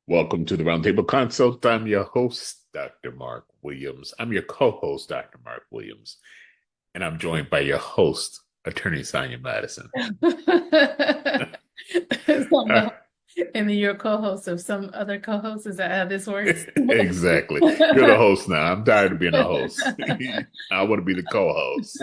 Welcome to the Roundtable Consult. I'm your host, Dr. Mark Williams. I'm your co-host, Dr. Mark Williams, and I'm joined by your host, Attorney Sonia Madison. Some, and then you're a co-host of some other co-host. Is that how this works? Exactly. You're the host now. I'm tired of being a host. I want to be the co-host.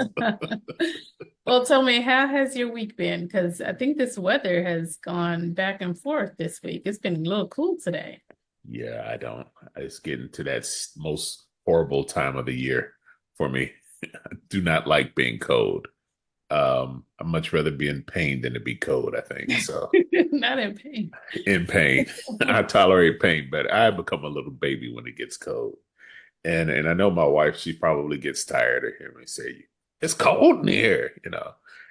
Well, tell me, how has your week been? Because I think this weather has gone back and forth this week. It's been a little cool today. Yeah, I don't. It's getting to that most horrible time of the year for me. I do not like being cold. I'd much rather be in pain than to be cold, I think. So Not in pain. in pain. I tolerate pain, but I become a little baby when it gets cold. And I know my wife, she probably gets tired of hearing me say, "It's cold in here."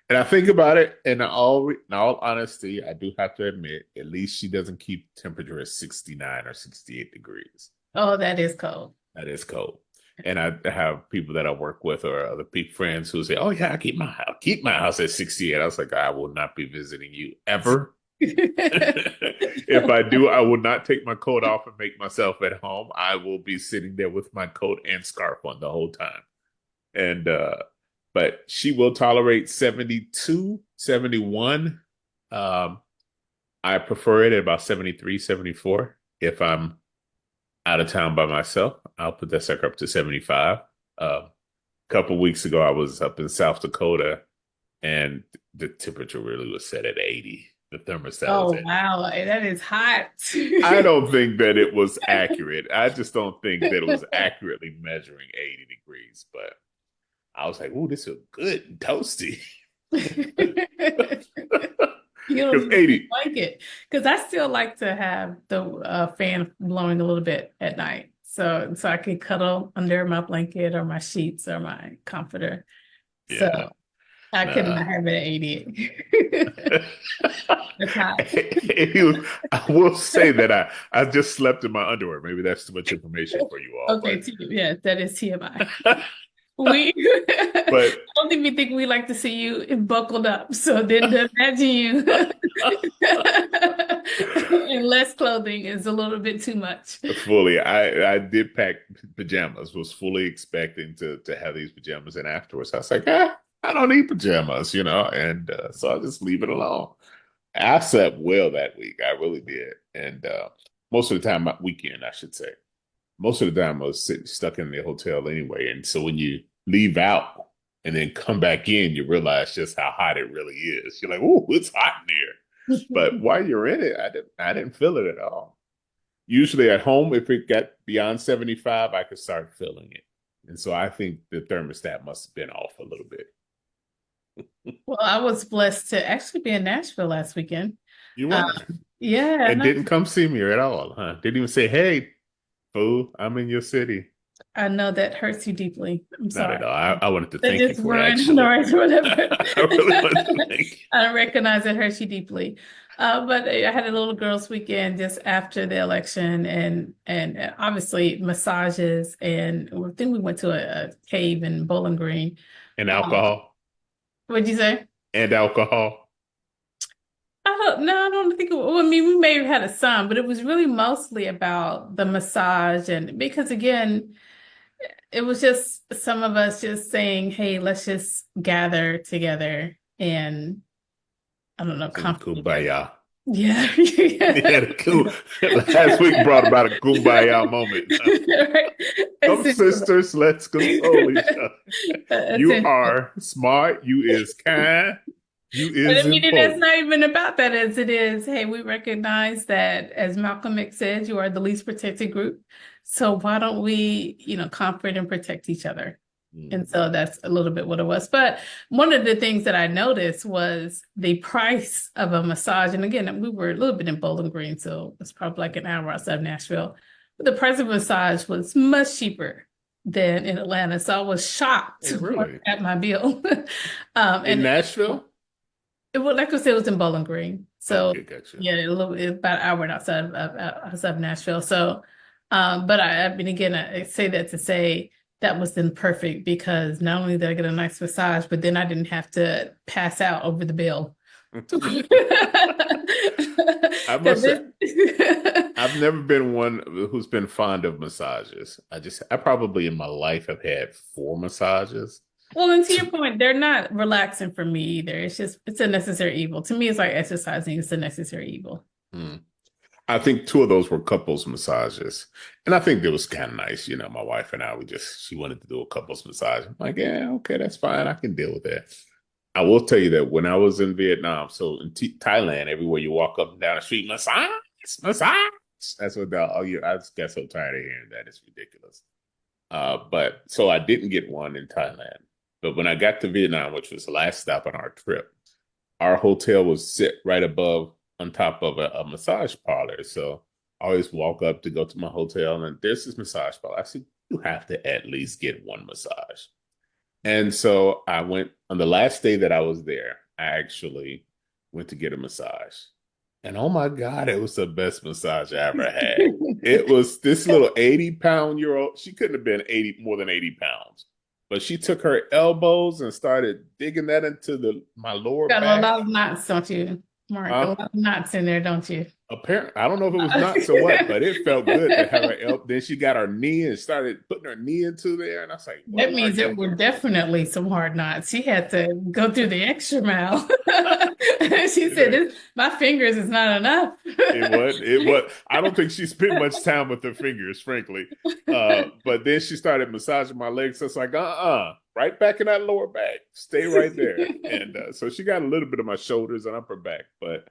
And I think about it, and in all honesty, I do have to admit, at least she doesn't keep temperature at 69 or 68 degrees. Oh, that is cold. That is cold. And I have people that I work with or other people, friends who say, "Oh yeah, I keep my house at 68." I was like, I will not be visiting you ever. If I do, I will not take my coat off and make myself at home. I will be sitting there with my coat and scarf on the whole time. And but she will tolerate 72, 71. I prefer it at about 73, 74. If I'm out of town by myself, I'll put that sucker up to 75. A couple weeks ago, I was up in South Dakota and the temperature really was set at 80. The thermostat was Oh, at wow. That is hot. I don't think that it was accurate. I just don't think that it was accurately measuring 80 degrees, but I was like, "Ooh, this is good and toasty." You Because don't even 80, like it because I still like to have the fan blowing a little bit at night, so I can cuddle under my blanket or my sheets or my comforter. yeah, So I could nah. not have it at 88. That's hot. I will say that I just slept in my underwear. Maybe that's too much information for you all, Okay, yeah, that is TMI. but We I but don't even think we like to see you buckled up. So then to imagine you in less clothing is a little bit too much. fully, I did pack pajamas. Was fully expecting to have these pajamas, and afterwards I was like, I don't need pajamas, and so I just leave it alone. I slept well that week. I really did, and most of the time, my weekend, I should say. Most of the time, I was stuck in the hotel anyway, and so when you leave out and then come back in, you realize just how hot it really is. You're like, "Ooh, it's hot in here." But while you're in it, I didn't feel it at all. Usually at home, if it got beyond 75, I could start feeling it. And so I think the thermostat must have been off a little bit. Well, I was blessed to actually be in Nashville last weekend. You Um, were. yeah, And didn't come see me at all, huh? Didn't even say, "Hey, fool, I'm in your city." I know that hurts you deeply. I'm Not at sorry. all. I wanted to That thank you just for it, ruined actually. or whatever. I really wanted to thank you. I recognize it hurts you deeply. But I had a little girls' weekend just after the election, and obviously massages, and I think we went to a cave in Bowling Green. And Um, alcohol. what'd you say? And alcohol. I don't know. I don't think well, I mean, we may have had a son, but it was really mostly about the massage, and because again, it was just some of us just saying, "Hey, let's just gather together and I don't know, Sing comfort each other." kumbaya. Yeah. Yeah, last week brought about a kumbaya moment. Right. Come, Essentially. sisters, let's console each other. You Essentially. are smart. You is kind. You But is I mean, it's important. not even about that as it is. Hey, we recognize that, as Malcolm X said, you are the least protected group. So why don't we, comfort and protect each other? And Mm. so that's a little bit what it was. But one of the things that I noticed was the price of a massage. And again, we were a little bit in Bowling Green, so it's probably like an hour outside of Nashville. But the price of a massage was much cheaper than in Atlanta. So I was shocked Oh, really? at my bill. In And Nashville? it was like I said, it was in Bowling Green. So Okay, gotcha. yeah, about an hour outside of Nashville. So, but I mean, again, I say that to say that was then perfect because not only did I get a nice massage, but then I didn't have to pass out over the bill. I must say, I've never been one who's been fond of massages. I probably in my life have had 4 massages. Well, and to your point, they're not relaxing for me either. It's a necessary evil. To me, it's like exercising, it's a necessary evil. Mm. I think 2 of those were couples massages. And I think it was kind of nice. My wife and I, she wanted to do a couples massage. I'm like, yeah, okay, that's fine. I can deal with that. I will tell you that when I was in Vietnam, so in Thailand, everywhere you walk up and down the street, massage, massage. That's what I just got so tired of hearing that. It's ridiculous. But so I didn't get one in Thailand. But when I got to Vietnam, which was the last stop on our trip, our hotel was sit right above on top of a massage parlor. So I always walk up to go to my hotel and there's this massage parlor. I said, you have to at least get one massage. And so I went on the last day that I was there, I actually went to get a massage. And oh my God, it was the best massage I ever had. It was this little 80-pound year old. She couldn't have been 80 more than 80 pounds. But she took her elbows and started digging that into my lower Got a back. lot of knots, don't you, Mark? A Huh? lot of knots in there, don't you? Apparently, I don't know if it was nuts or what, but it felt good to have her elbow. Then she got her knee and started putting her knee into there. And I was like, That what are means you there were definitely some hard knots. She had to go through the extra mile. She said, doing? My fingers is not enough. It was. It was. I don't think she spent much time with her fingers, frankly. But then she started massaging my legs. So it's like, right back in that lower back. Stay right there. And so she got a little bit of my shoulders and upper back, but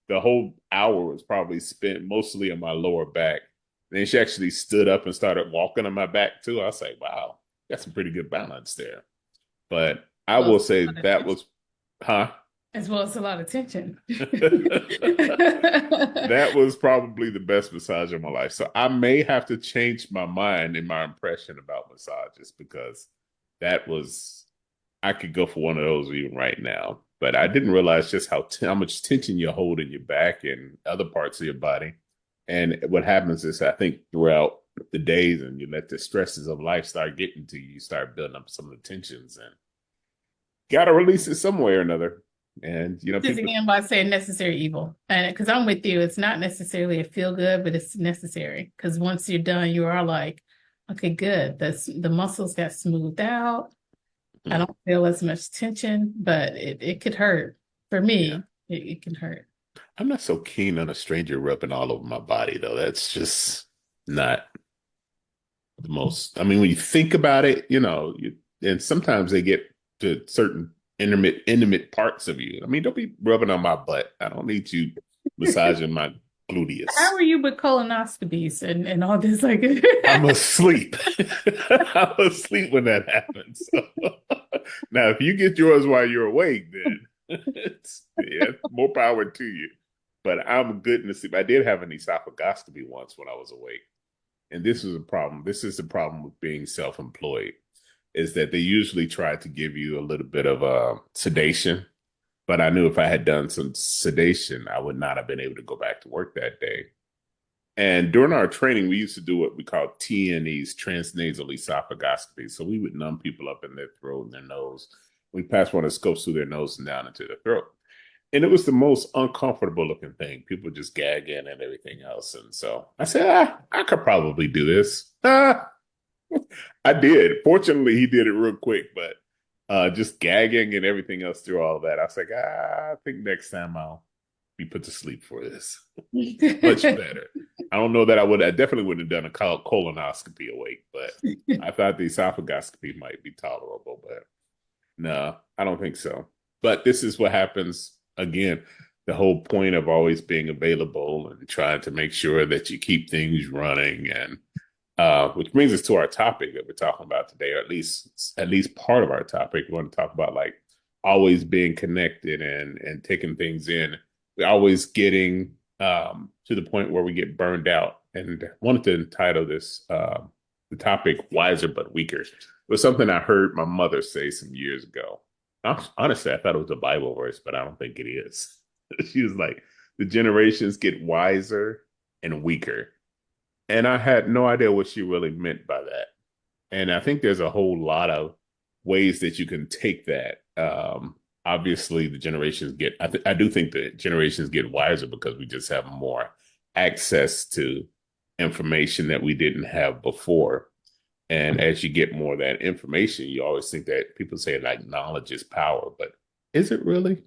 the whole hour was probably spent mostly on my lower back. Then she actually stood up and started walking on my back too. I was like, wow, that's some pretty good balance there. But I Well, will it's a say lot of that tension. was, huh? As well as a lot of tension. That was probably the best massage of my life. So I may have to change my mind in my impression about massages because that was I could go for one of those even right now. But I didn't realize just how much tension you hold in your back and other parts of your body. And what happens is I think throughout the days and you let the stresses of life start getting to you, you start building up some of the tensions and gotta release it some way or another. And Just people. again by saying necessary evil. And because I'm with you, it's not necessarily a feel good, but it's necessary. Because once you're done, you are like, okay, good. The muscles got smoothed out. I Hmm. don't feel as much tension, but it could hurt. For Yeah. me, it can hurt. I'm not so keen on a stranger rubbing all over my body, though. That's just not the most. I mean, when you think about it, and sometimes they get to certain intimate parts of you. I mean, don't be rubbing on my butt. I don't need you massaging my gluteus. How are you with colonoscopies and all this? Like, I'm asleep. I'm asleep when that happens. So, now, if you get yours while you're awake, then yeah, more power to you. But I'm good in the sleep. I did have an esophagoscopy once when I was awake. And this is a problem. This is the problem with being self-employed, is that they usually try to give you a little bit of sedation. But I knew if I had done some sedation, I would not have been able to go back to work that day. And during our training, we used to do what we call TNEs, transnasal esophagoscopy. So we would numb people up in their throat and their nose. We passed one of the scopes through their nose and down into their throat. And it was the most uncomfortable looking thing. People just gagging and everything else. And so I said, I could probably do this. I did. Fortunately, he did it real quick, but just gagging and everything else through all of that. I was like, I think next time I'll be put to sleep for this. Much better. I don't know that I definitely would have done a colonoscopy awake, but I thought the esophagoscopy might be tolerable, but no, I don't think so. But this is what happens again. The whole point of always being available and trying to make sure that you keep things running, and which brings us to our topic that we're talking about today, or at least part of our topic. We want to talk about like always being connected and taking things in. We're always getting to the point where we get burned out. And I wanted to entitle this the topic "Wiser but Weaker." It was something I heard my mother say some years ago. Honestly, I thought it was a Bible verse, but I don't think it is. She was like, "The generations get wiser and weaker." And I had no idea what she really meant by that. And I think there's a whole lot of ways that you can take that. obviously the generations get, I do think the generations get wiser because we just have more access to information that we didn't have before. And as you get more of that information, you always think that people say like knowledge is power, but is it really?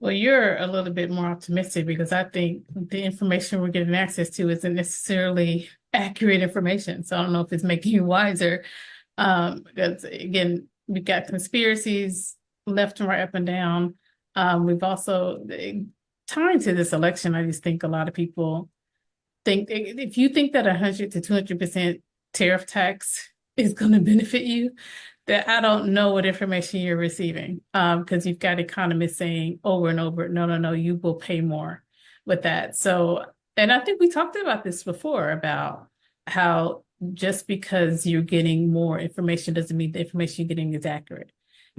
Well, you're a little bit more optimistic because I think the information we're getting access to isn't necessarily accurate information. So I don't know if it's making you wiser. Because again, we've got conspiracies left and right, up and down. We've also tying to this election. I just think a lot of people think if you think that 100 to 200% tariff tax is going to benefit you, that I don't know what information you're receiving. Because you've got economists saying over and over, no, no, no, you will pay more with that. So, and I think we talked about this before about how just because you're getting more information doesn't mean the information you're getting is accurate.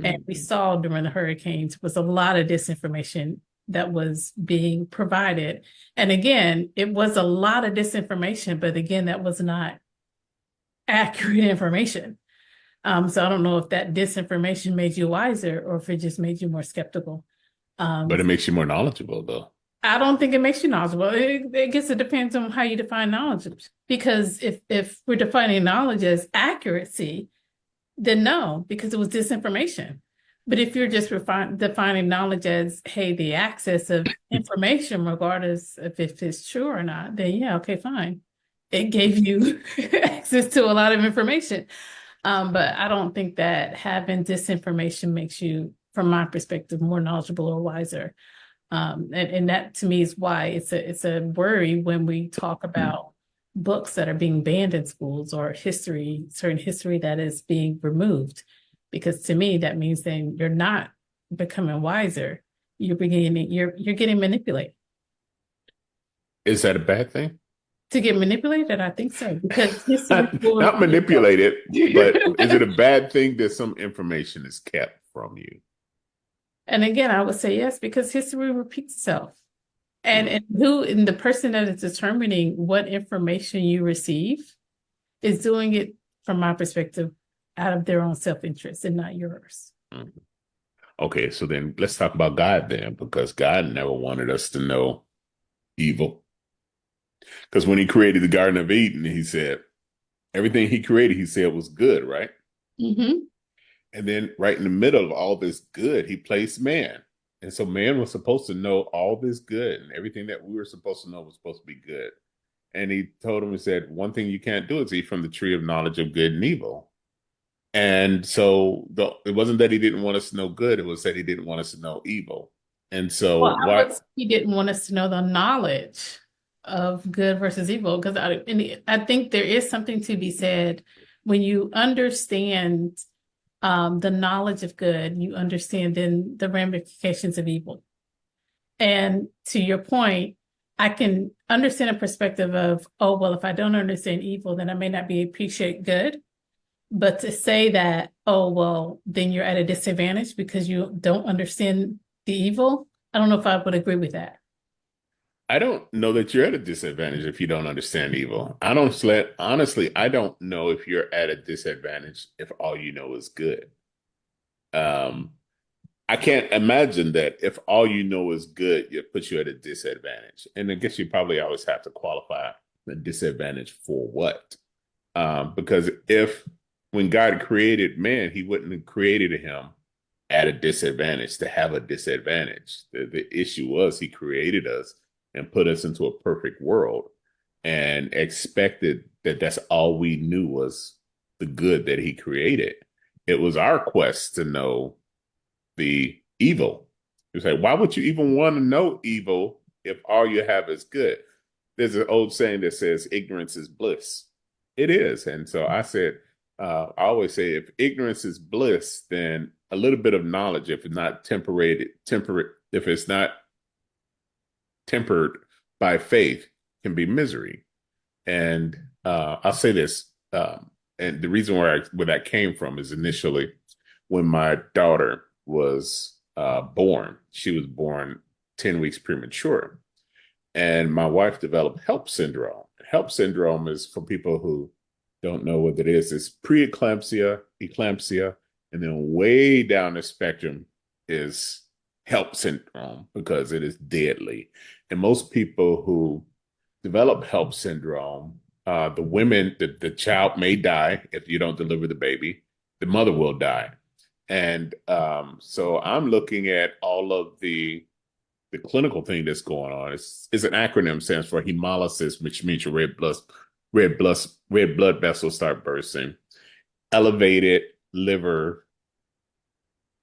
And we Mhm. saw during the hurricanes was a lot of disinformation that was being provided. And again, it was a lot of disinformation, but again, that was not accurate information. So I don't know if that disinformation made you wiser or if it just made you more skeptical. Um, But it makes you more knowledgeable, though. I don't think it makes you knowledgeable. I guess it depends on how you define knowledge. Because if we're defining knowledge as accuracy, then no, because it was disinformation. But if you're just defining knowledge as, hey, the access of information, regardless of if it's true or not, then yeah, okay, fine. It gave you access to a lot of information. But I don't think that having disinformation makes you, from my perspective, more knowledgeable or wiser. And that to me is why it's a worry when we talk about books that are being banned in schools or history, certain history that is being removed. Because to me, that means then you're not becoming wiser. You're getting manipulated. Is that a bad thing? To get manipulated, I think so. Because history will Not repeat itself. manipulated, but is it a bad thing that some information is kept from you? And again, I would say yes, because history repeats itself. And Mm. and who and the person that is determining what information you receive is doing it from my perspective out of their own self-interest and not yours. Mm. Okay, so then let's talk about God then, because God never wanted us to know evil. Because when he created the Garden of Eden, he said everything he created, he said was good, right? Mm-hmm. And then right in the middle of all this good, he placed man. And so man was supposed to know all this good and everything that we were supposed to know was supposed to be good. And he told him, he said, one thing you can't do is eat from the tree of knowledge of good and evil. And so it wasn't that he didn't want us to know good, it was that he didn't want us to know evil. And Well, so I why would say he didn't want us to know the knowledge of good versus evil because I think there is something to be said when you understand the knowledge of good, you understand then the ramifications of evil. And to your point, I can understand a perspective of, oh, well, if I don't understand evil, then I may not be appreciate good. But to say that, oh, well, then you're at a disadvantage because you don't understand the evil, I don't know if I would agree with that. I don't know that you're at a disadvantage if you don't understand evil. Honestly, I don't know if you're at a disadvantage if all you know is good. Um, I can't imagine that if all you know is good, it puts you at a disadvantage. And I guess you probably always have to qualify the disadvantage for what. Because if when God created man, he wouldn't have created him at a disadvantage to have a disadvantage. The issue was he created us and put us into a perfect world and expected that that's all we knew was the good that he created. It was our quest to know the evil. It's like, why would you even want to know evil if all you have is good? There's an old saying that says ignorance is bliss. It is. And so I said, I always say if ignorance is bliss, then a little bit of knowledge, if it's not if it's not tempered by faith, can be misery. And I'll say this, and the reason where that came from is initially when my daughter was born. She was born 10 weeks premature, and my wife developed HELP syndrome. HELP syndrome is for people who don't know what it is. It's preeclampsia, eclampsia, and then way down the spectrum is HELP syndrome because it is deadly. And most people who develop HELP syndrome, the women, the child may die if you don't deliver the baby. The mother will die. And so I'm looking at all of the clinical thing that's going on. It's an acronym, stands for hemolysis, which means your red blood vessels start bursting. Elevated liver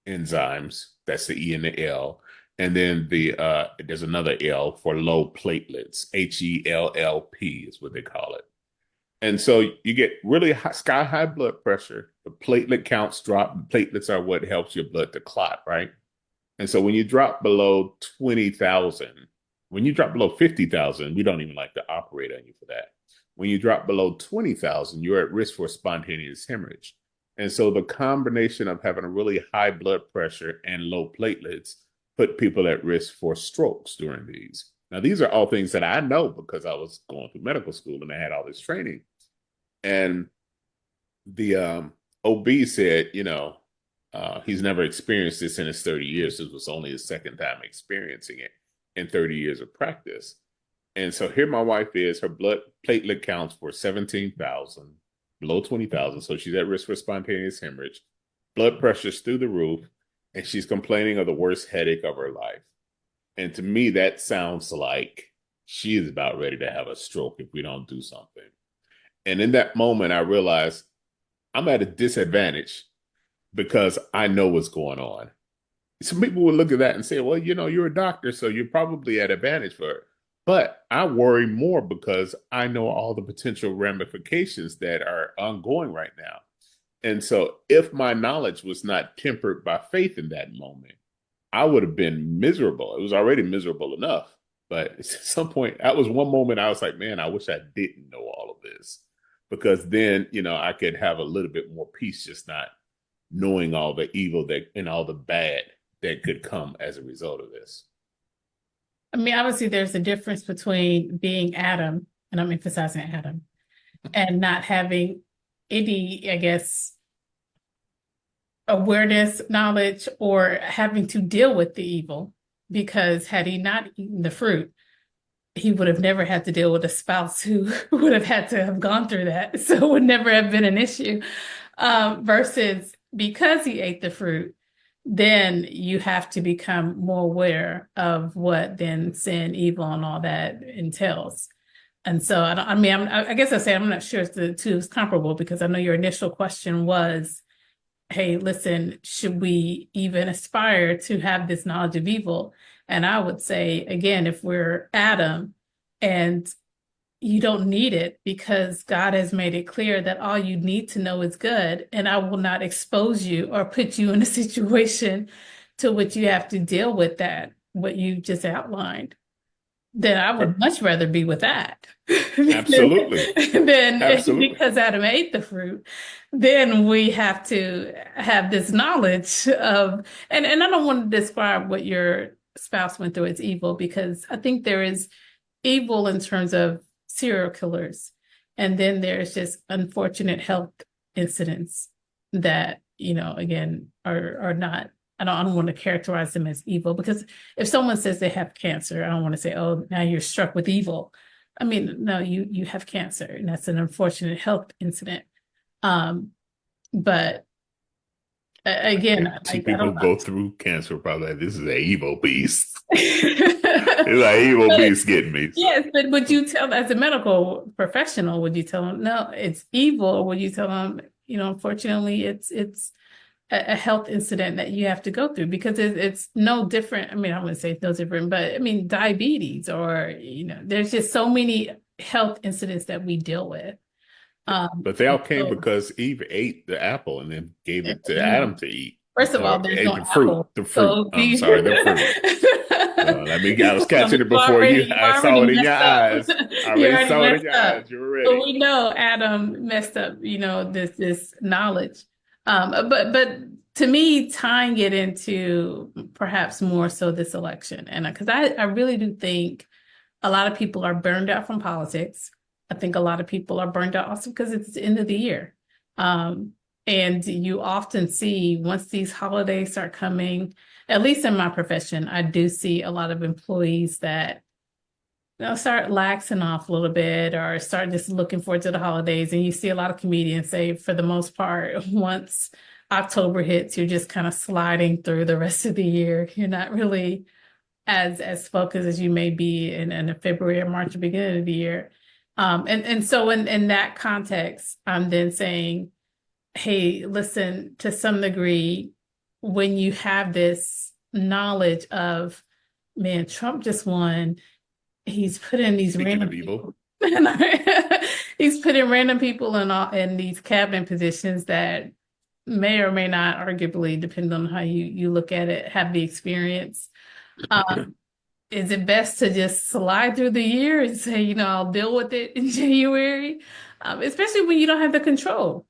enzymes, that's the E and the L. And then there's another L for low platelets. HELLP is what they call it. And so you get really high, sky high blood pressure. The platelet counts drop. Platelets are what helps your blood to clot, right? And so when you drop below 20,000, when you drop below 50,000, we don't even like to operate on you for that. When you drop below 20,000, you're at risk for spontaneous hemorrhage. And so the combination of having a really high blood pressure and low platelets put people at risk for strokes during these. Now, these are all things that I know because I was going through medical school and I had all this training. And the OB said, he's never experienced this in his 30 years. This was only his second time experiencing it in 30 years of practice. And so here my wife is, her blood platelet counts for 17,000, below 20,000. So she's at risk for spontaneous hemorrhage. Blood pressure's through the roof, and she's complaining of the worst headache of her life. And to me, that sounds like she is about ready to have a stroke if we don't do something. And in that moment, I realized I'm at a disadvantage because I know what's going on. Some people will look at that and say, well, you're a doctor, so you're probably at advantage for it. But I worry more because I know all the potential ramifications that are ongoing right now. And so if my knowledge was not tempered by faith in that moment, I would have been miserable. It was already miserable enough. But at some point, that was one moment I was like, man, I wish I didn't know all of this. Because then, I could have a little bit more peace just not knowing all the evil that and all the bad that could come as a result of this. I mean, obviously, there's a difference between being Adam, and I'm emphasizing Adam, and not having any, I guess, awareness, knowledge, or having to deal with the evil. Because had he not eaten the fruit, he would have never had to deal with a spouse who would have had to have gone through that. So it would never have been an issue. Versus because he ate the fruit, then you have to become more aware of what then sin, evil, and all that entails. And so, I guess I say I'm not sure if the two is comparable because I know your initial question was, hey, listen, should we even aspire to have this knowledge of evil? And I would say, again, if we're Adam and you don't need it because God has made it clear that all you need to know is good, and I will not expose you or put you in a situation to which you have to deal with that, what you just outlined, then I would much rather be with that. Absolutely. Than Absolutely. because Adam ate the fruit, then we have to have this knowledge of, and I don't want to describe what your spouse went through as evil because I think there is evil in terms of serial killers. And then there's just unfortunate health incidents that, again, are not, I don't want to characterize them as evil because if someone says they have cancer, I don't want to say, oh, now you're struck with evil. I mean, no, you have cancer and that's an unfortunate health incident. But again, See I people don't go through cancer probably like, this is an evil beast. It's like evil beast getting me. So. Yes, but would you tell, as a medical professional, would you tell them, no, it's evil? Or would you tell them, unfortunately, it's a health incident that you have to go through because it's no different. I mean, I wouldn't say it's no different, but I mean, diabetes or, there's just so many health incidents that we deal with. But they all came So, because Eve ate the apple and then gave it to Adam to eat. first of all, Or there's ate no the fruit. apple. The fruit. So I'm sorry, the fruit. I was catching it before you. You've I saw already it in your messed up. eyes. I You already already saw it in messed your up. eyes. You were But ready. we know Adam messed up, this knowledge. But to me, tying it into perhaps more so this election, and because I really do think a lot of people are burned out from politics. I think a lot of people are burned out also because it's the end of the year. And you often see once these holidays start coming, at least in my profession, I do see a lot of employees that start laxing off a little bit or start just looking forward to the holidays. And you see a lot of comedians say, for the most part, once October hits, you're just kind of sliding through the rest of the year. You're not really as focused as you may be in February or March, or beginning of the year. And so in that context, I'm then saying, hey, listen, to some degree, when you have this knowledge of, man, Trump just won, he's put in these Speaking random of people. evil, He's putting random people in these cabinet positions that may or may not, arguably, depending on how you look at it, have the experience. Um, is it best to just slide through the year and say, I'll deal with it in January, especially when you don't have the control?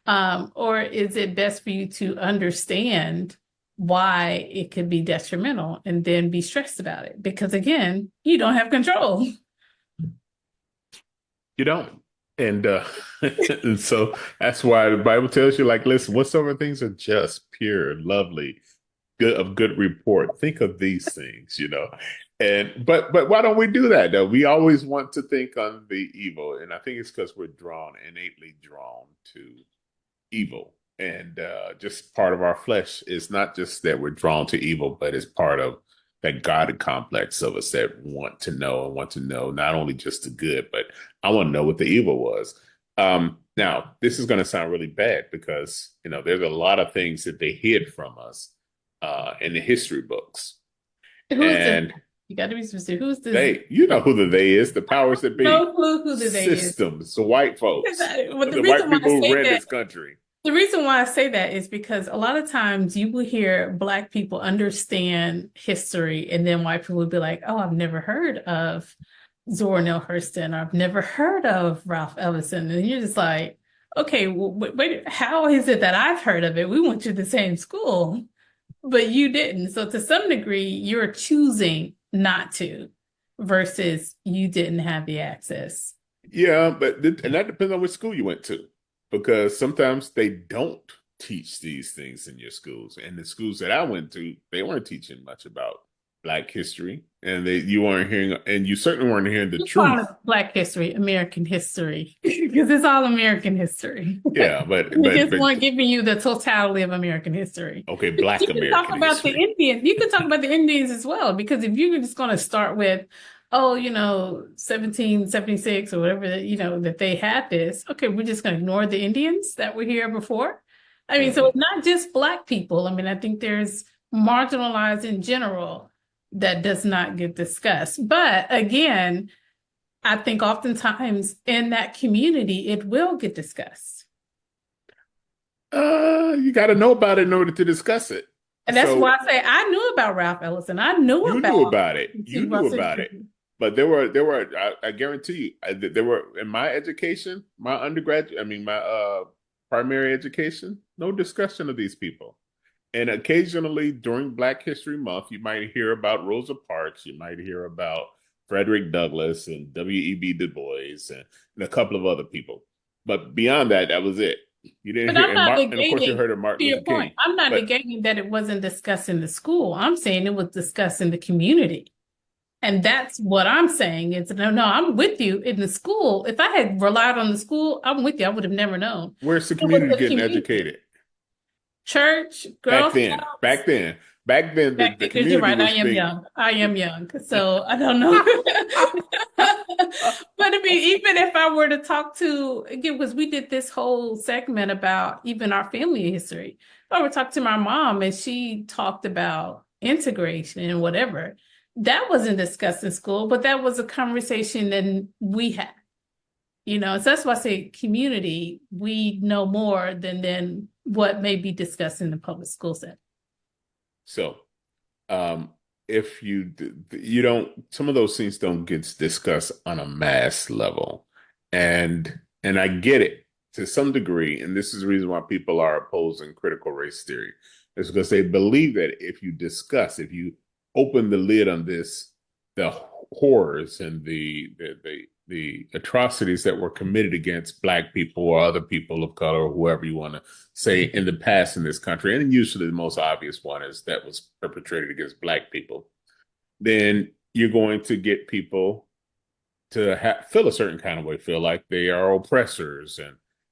Or is it best for you to understand why it could be detrimental and then be stressed about it? Because again, you don't have control. you don't. And and so that's why the Bible tells you, like, listen, whatsoever things are just, pure, lovely, good of good report. Think of these things, you know. And but why don't we do that though? We always want to think on the evil, and I think it's because we're innately drawn to evil. And just part of our flesh is not just that we're drawn to evil, but it's part of that God complex of us that want to know not only just the good, but I want to know what the evil was. Now, this is going to sound really bad because, there's a lot of things that they hid from us in the history books. Who's the, And you got to be specific. Who's this? you know who the they is, the powers that be, No clue who the they is. systems, the white folks, But the white people who ran this country. the reason why I say that is because a lot of times you will hear Black people understand history, and then white people will be like, "Oh, I've never heard of Zora Neale Hurston, or I've never heard of Ralph Ellison," and you're just like, "Okay, well, wait, how is it that I've heard of it? We went to the same school, but you didn't." So to some degree, you're choosing not to, versus you didn't have the access. Yeah, and that depends on which school you went to, because sometimes they don't teach these things in your schools. And the schools that I went to, they weren't teaching much about Black history, and you weren't hearing, and you certainly weren't hearing the You call it truth. Black history, American history, because it's all American history. Yeah, We just weren't giving you the totality of American history. okay, You Black can talk American about the history. Indians. You can talk about the Indians as well, because if you're just going to start with, oh, 1776 or whatever, that they had this, okay, we're just going to ignore the Indians that were here before. I mean, so Mhm. it's not just Black people. I mean, I think there's marginalized in general that does not get discussed. But again, I think oftentimes in that community, it will get discussed. You got to know about it in order to discuss it. And that's why So I say I knew about Ralph Ellison. I knew you about knew about it. You Steve knew Russell. about it. But there were. I guarantee you, there were in my education, my undergraduate. I mean, my primary education. No discussion of these people. And occasionally during Black History Month, you might hear about Rosa Parks. You might hear about Frederick Douglass and W.E.B. Du Bois and a couple of other people. But beyond that, that was it. You didn't But hear, I'm not and of course you negating, heard of to Martin your Luther point, King. I'm not But negating that it wasn't discussed in the school. I'm saying it was discussed in the community. And that's what I'm saying is, no, I'm with you in the school. If I had relied on the school, I'm with you. I would have never known. where's the It was community the getting community, educated? church, Girl Back then, Scouts. back then, back then, Back the because you're community right, I was am being. young. I am young, so I don't know. But I mean, even if I were to talk to, again, because we did this whole segment about even our family history. If I were to talk to my mom and she talked about integration and whatever, that wasn't discussed in school, but that was a conversation that we had. So that's why I say community, we know more than what may be discussed in the public school setting. So, if you don't, some of those things don't get discussed on a mass level, and I get it to some degree, and this is the reason why people are opposing critical race theory, is because they believe that if you open the lid on this, the horrors and the the atrocities that were committed against Black people or other people of color, or whoever you want to say, in the past in this country, and usually the most obvious one is that was perpetrated against Black people, then you're going to get people to feel a certain kind of way, feel like they are oppressors,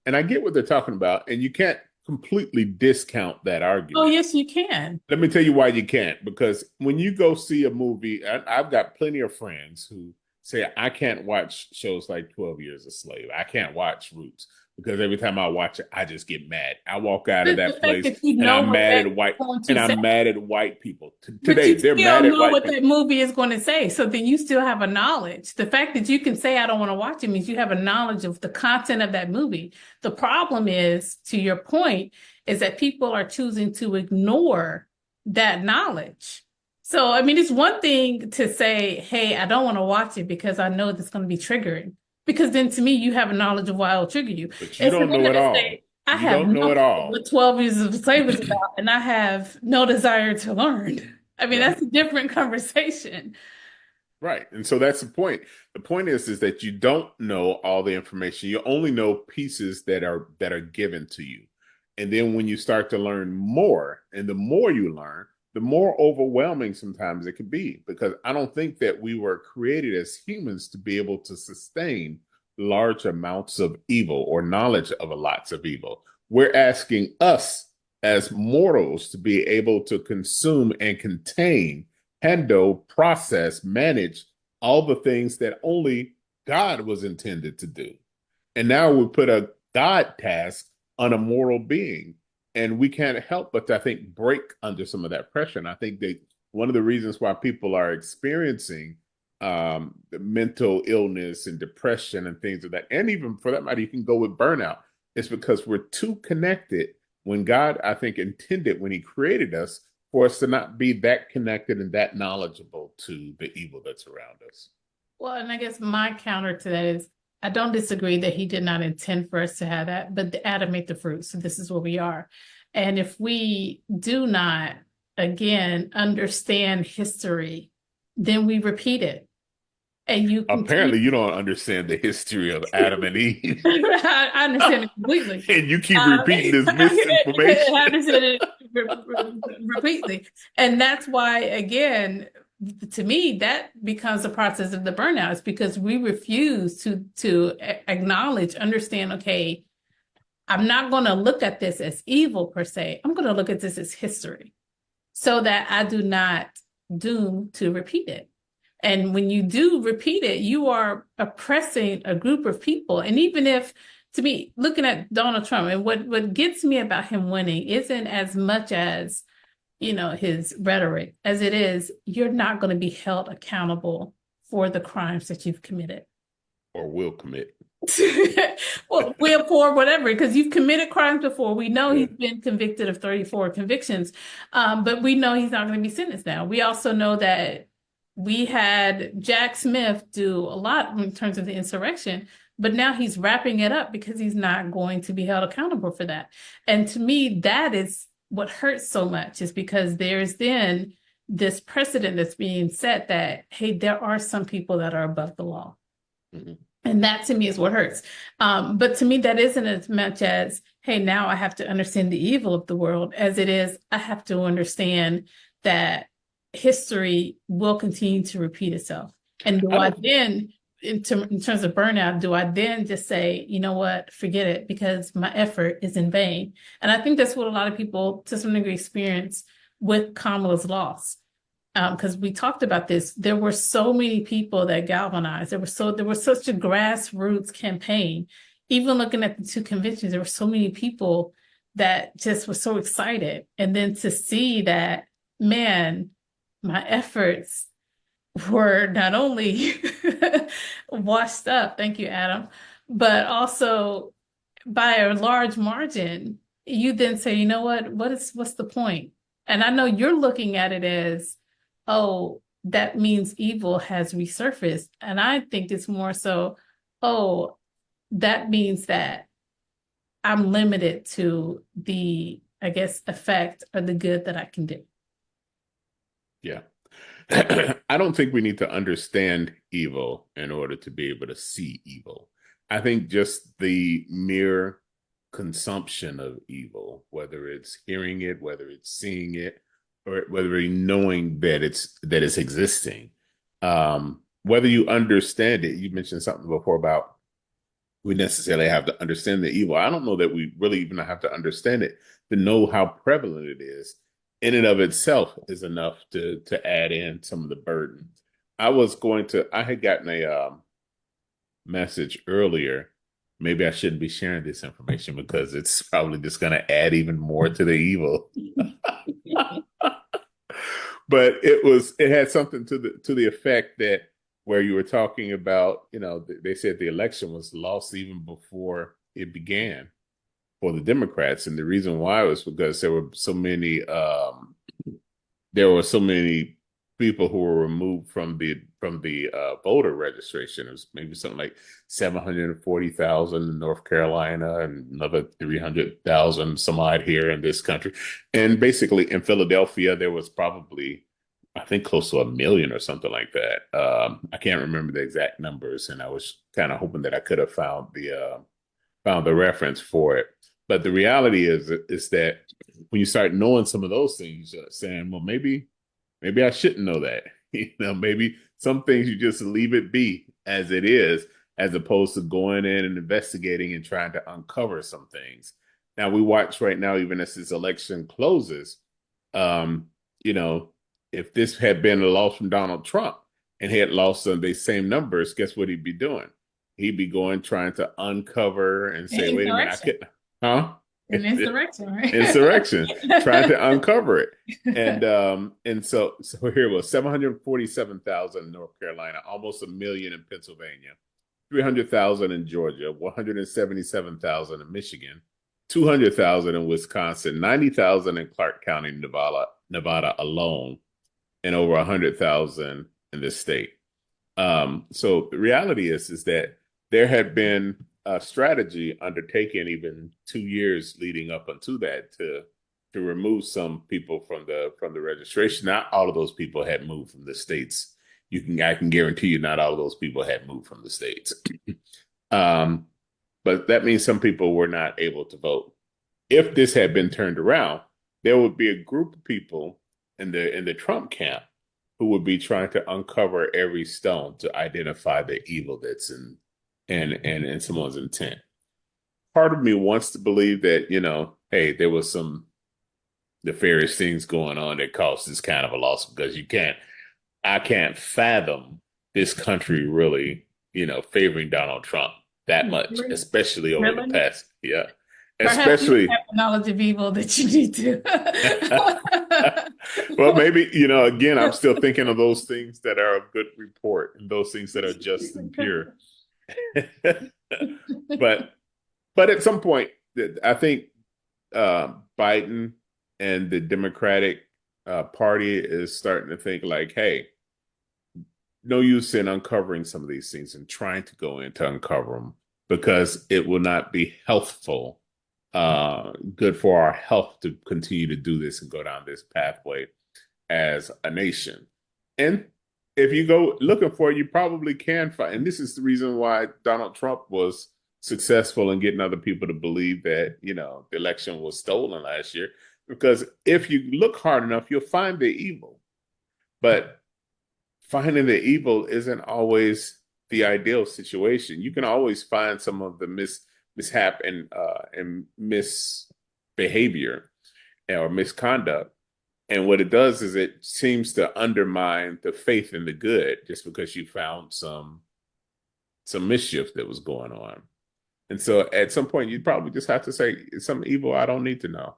and I get what they're talking about, and you can't completely discount that Oh, argument. yes, you can. Let me tell you why you can't. Because when you go see a movie, I've got plenty of friends who say, I can't watch shows like 12 Years a Slave. I can't watch Roots because every time I watch it, I just get mad. I walk out of The that fact place that you and know what that's going to say. I'm mad at white people. But you Today, they're still mad at know white what people. that movie is going to say. So then you still have a knowledge. The fact that you can say, I don't want to watch it means you have a knowledge of the content of that movie. The problem is, to your point, is that people are choosing to ignore that knowledge. So, I mean, it's one thing to say, hey, I don't want to watch it because I know it's going to be triggering. Because then to me, you have a knowledge of why it'll trigger you. But you It's don't know another it to all. say, I You have don't know no it clue all. what 12 Years of Slave is about, and I have no desire to learn. I mean, Right. that's a different conversation. Right. And so that's the point. The point is that you don't know all the information. You only know pieces that are given to you. And then when you start to learn more, and the more you learn, the more overwhelming sometimes it can be, because I don't think that we were created as humans to be able to sustain large amounts of evil or knowledge of a lots of evil. We're asking us as mortals to be able to consume and contain, handle, process, manage all the things that only God was intended to do. And now we put a God task on a moral being. And we can't help but, I think, break under some of that pressure. And I think that one of the reasons why people are experiencing mental illness and depression and things of that, and even for that matter, you can go with burnout, is because we're too connected when God, I think, intended when he created us for us to not be that connected and that knowledgeable to the evil that's around us. Well, and I guess my counter to that is I don't disagree that he did not intend for us to have that, but the Adam ate the fruit. So this is where we are. And if we do not, again, understand history, then we repeat it. And you continue. Apparently, you don't understand the history of Adam and Eve, I understand it completely. and you keep repeating this misinformation. I understand it completely. And that's why, again, to me, that becomes a process of the burnout. It's because we refuse to acknowledge, understand, okay, I'm not going to look at this as evil per se. I'm going to look at this as history so that I do not doom to repeat it. And when you do repeat it, you are oppressing a group of people. And even if, to me, looking at Donald Trump, and what gets me about him winning isn't as much as, his rhetoric as it is, you're not going to be held accountable for the crimes that you've committed. Or will commit. Well, we'll for whatever, because you've committed crimes before. We know Yeah. he's been convicted of 34 convictions, but we know he's not going to be sentenced now. We also know that we had Jack Smith do a lot in terms of the insurrection, but now he's wrapping it up because he's not going to be held accountable for that. And to me, that is what hurts so much, is because there's then this precedent that's being set that, hey, there are some people that are above the law. Mhm. And that to me is what hurts. But to me, that isn't as much as, hey, now I have to understand the evil of the world, as it is, I have to understand that history will continue to repeat itself. And do I I don't. then, in terms of burnout, do I then just say, you know what, forget it because my effort is in vain? And I think that's what a lot of people to some degree experience with Kamala's loss. Because we talked about this, there were so many people that galvanized. There was such a grassroots campaign. Even looking at the two conventions, there were so many people that just were so excited. And then to see that, man, my efforts were not only washed up, thank you, Adam, but also by a large margin, you then say, you know what, what's the point? And I know you're looking at it as, oh, that means evil has resurfaced. And I think it's more so, oh, that means that I'm limited to the, effect or the good that I can do. Yeah. I don't think we need to understand evil in order to be able to see evil. I think just the mere consumption of evil, whether it's hearing it, whether it's seeing it, or whether it's knowing that it's existing, whether you understand it. You mentioned something before about we necessarily have to understand the evil. I don't know that we really even have to understand it to know how prevalent it is. In and of itself is enough to add in some of the burden. I had gotten a message earlier. Maybe I shouldn't be sharing this information because it's probably just going to add even more to the evil. But it had something to the effect that where you were talking about, they said the election was lost even before it began for the Democrats, and the reason why was because there were so many people who were removed from the voter registration. It was maybe something like 740,000 in North Carolina and another 300,000 some odd here in this country. And basically in Philadelphia, there was probably, I think, close to a million or something like that. I can't remember the exact numbers, and I was kind of hoping that I could have found the reference for it. But the reality is that when you start knowing some of those things, you're saying, well, maybe I shouldn't know that. Maybe some things you just leave it be as it is, as opposed to going in and investigating and trying to uncover some things. Now we watch right now, even as this election closes, um, you know, if this had been a loss from Donald Trump and he had lost some of these same numbers, guess what he'd be doing? He'd be going trying to uncover and say, wait a minute, I Insurrection. couldn't, huh? An insurrection, right? Insurrection, trying to uncover it. And so here it was 747,000 in North Carolina, almost a million in Pennsylvania, 300,000 in Georgia, 177,000 in Michigan, 200,000 in Wisconsin, 90,000 in Clark County, Nevada alone, and over 100,000 in this state. So the reality is that there had been a strategy undertaken even 2 years leading up unto that to remove some people from the registration. Not all of those people had moved from the states. I can guarantee you, not all of those people had moved from the states. um, but that means some people were not able to vote. If this had been turned around, there would be a group of people in the Trump camp who would be trying to uncover every stone to identify the evil that's in someone's intent. Part of me wants to believe that, hey, there was some nefarious things going on that caused this kind of a loss because I can't fathom this country really, favoring Donald Trump that much, Really? especially over the Really? past, yeah, Perhaps you especially. have the knowledge of evil that you need to. Well, maybe, again, I'm still thinking of those things that are of good report and those things that are just and pure. but but at some point, I think Biden and the Democratic Party is starting to think like, hey, no use in uncovering some of these things and trying to go in to uncover them because it will not be healthful, good for our health to continue to do this and go down this pathway as a nation. And if you go looking for it, you probably can find. And this is the reason why Donald Trump was successful in getting other people to believe that, the election was stolen last year. Because if you look hard enough, you'll find the evil. But finding the evil isn't always the ideal situation. You can always find some of the mishap and misbehavior or misconduct. And what it does is it seems to undermine the faith in the good just because you found some mischief that was going on. And so at some point you probably just have to say it's some evil I don't need to know.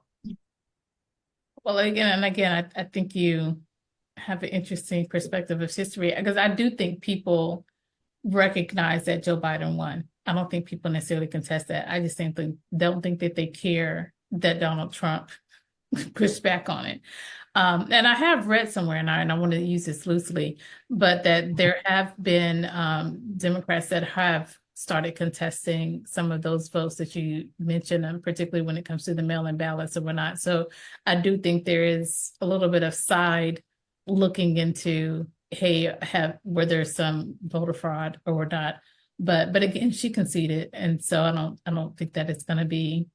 Well, again, I think you have an interesting perspective of history because I do think people recognize that Joe Biden won. I don't think people necessarily contest that. I just don't think that they care that Donald Trump pushed back on it. And I have read somewhere, and I want to use this loosely, but that there have been Democrats that have started contesting some of those votes that you mentioned, particularly when it comes to the mail-in ballots and whatnot. So I do think there is a little bit of side looking into hey, have where there's some voter fraud or not. But again, she conceded, and so I don't think that it's going to be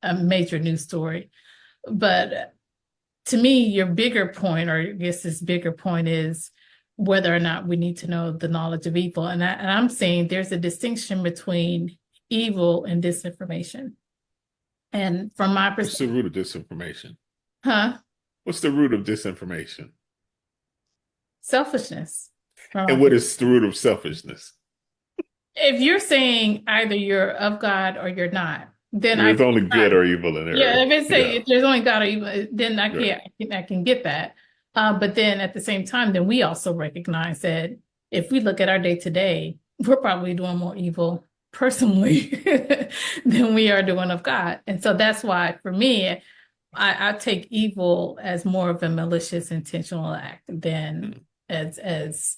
a major news story. But to me, your bigger point, or I guess this bigger point is whether or not we need to know the knowledge of evil. And I'm saying there's a distinction between evil and disinformation. And from my What's the perspective, root of disinformation? huh? What's the root of disinformation? Selfishness. From And my what is the root of selfishness? If you're saying either you're of God or you're not, then I There's can, only good or evil in yeah, there. if it's say Yeah, if there's only God or evil, then I right. can I can get that. But then at the same time, then we also recognize that if we look at our day to day, we're probably doing more evil personally than we are doing of God. And so that's why for me, I take evil as more of a malicious intentional act than Mm. as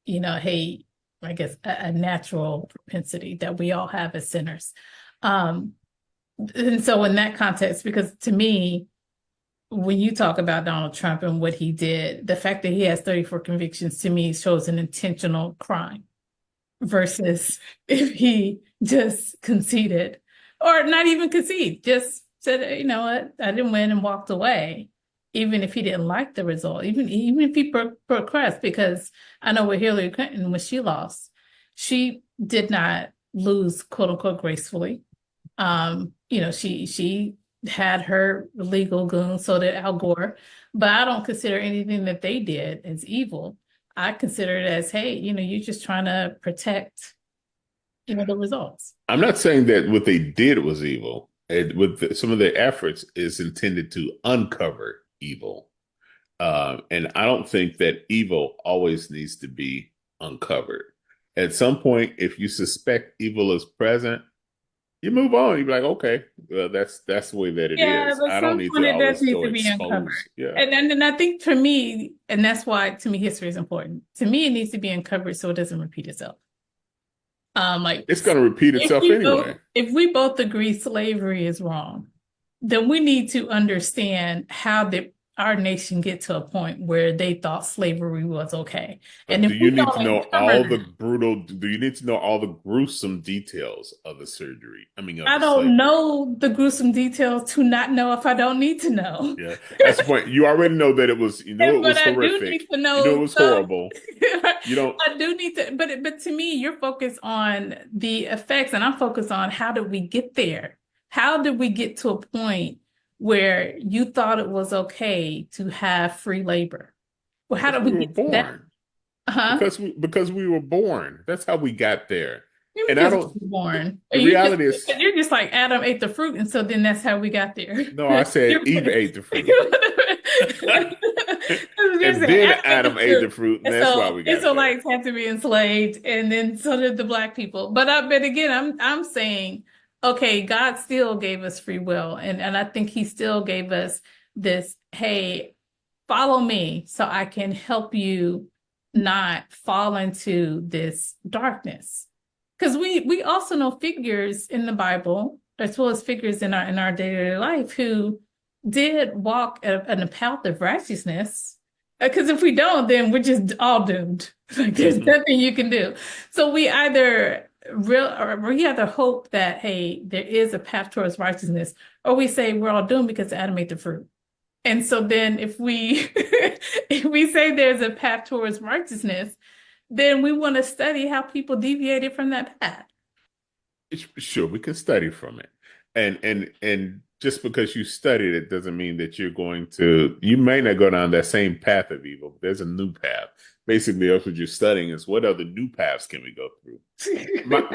hey, I guess a natural propensity that we all have as sinners. Um, and so in that context, because to me, when you talk about Donald Trump and what he did, the fact that he has 34 convictions to me shows an intentional crime versus if he just conceded or not even concede, just said, you know what, I didn't win and walked away, even if he didn't like the result, even if he progressed, because I know with Hillary Clinton, when she lost, she did not lose, quote unquote, gracefully. She had her legal goons, so did Al Gore, but I don't consider anything that they did as evil. I consider it as, hey, you're just trying to protect, the results. I'm not saying that what they did was evil. Some of their efforts is intended to uncover evil. And I don't think that evil always needs to be uncovered. At some point, if you suspect evil is present, you move on. You be like, okay, well, that's the way that it Yeah, is. but I don't some need point to it does always need go to be uncovered. expose. Yeah, And I think for me, and that's why to me history is important. To me, it needs to be uncovered so it doesn't repeat itself. Like it's going to repeat itself anyway. if we both agree slavery is wrong, then we need to understand how did our nation get to a point where they thought slavery was okay. But And if do you we need to don't know uncover all the that, brutal? Do you need to know all the gruesome details of the surgery? I mean, of I the don't slavery. know the gruesome details to not know if I don't need to know. Yeah, that's the point. You already know that it was. You knew it But was I do horrific. need to You knew it know was some. horrible. You don't. I do need to, but to me, you're focused on the effects, and I'm focused on how did we get there? How did we get to a point where you thought it was okay to have free labor? Well, how Because did we we were get to that? born. Huh? Because we were born. That's how we got there. Maybe And I because don't. we were born. Or The you just reality is, you're just like Adam ate the fruit, and so then that's how we got there. no. I said You're, Eve ate the fruit, you're and saying then Adam ate the Adam ate the fruit. fruit, and And that's why so we got there. Israelites had to be enslaved, and then so did the black people. But again, I'm saying, okay, God still gave us free will, and I think He still gave us this, hey, follow me so I can help you not fall into this darkness. Because we also know figures in the Bible, as well as figures in our day-to-day life who did walk a path of righteousness. Because if we don't, then we're just all doomed. Like there's Hmm. nothing you can do. So we either hope that, hey, there is a path towards righteousness, or we say we're all doomed because Adam ate the fruit. And so then if we if we say there's a path towards righteousness, then we want to study how people deviated from that path. Sure, we can study from it, and just because you studied it doesn't mean that you're going to. You may not go down that same path of evil. But there's a new path. Basically, that's what you're studying is what other new paths can we go through.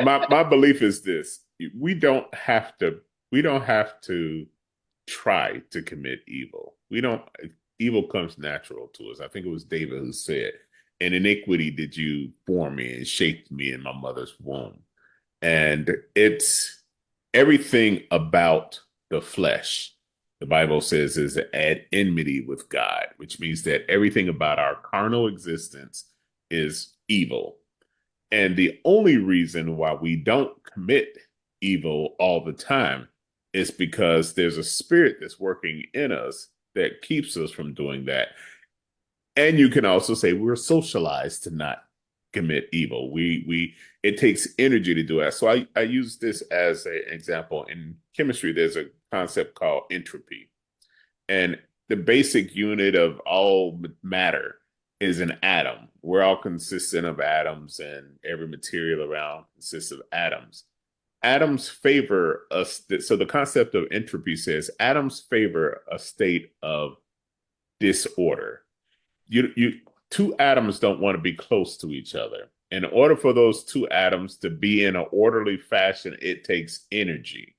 My belief is this: we don't have to try to commit evil. We don't. Evil comes natural to us. I think it was David who said, "In iniquity did you form me and shaped me in my mother's womb." And it's everything about the flesh. The Bible says is at enmity with God, which means that everything about our carnal existence is evil. And the only reason why we don't commit evil all the time is because there's a spirit that's working in us that keeps us from doing that. And you can also say we're socialized to not commit evil. We it takes energy to do that. So I use this as an example. In chemistry, there's a concept called entropy. And the basic unit of all matter is an atom. We're all consistent of atoms, and every material around consists of atoms. Atoms favor us. So the concept of entropy says atoms favor a state of disorder. You two atoms don't want to be close to each other. In order for those two atoms to be in an orderly fashion, it takes energy.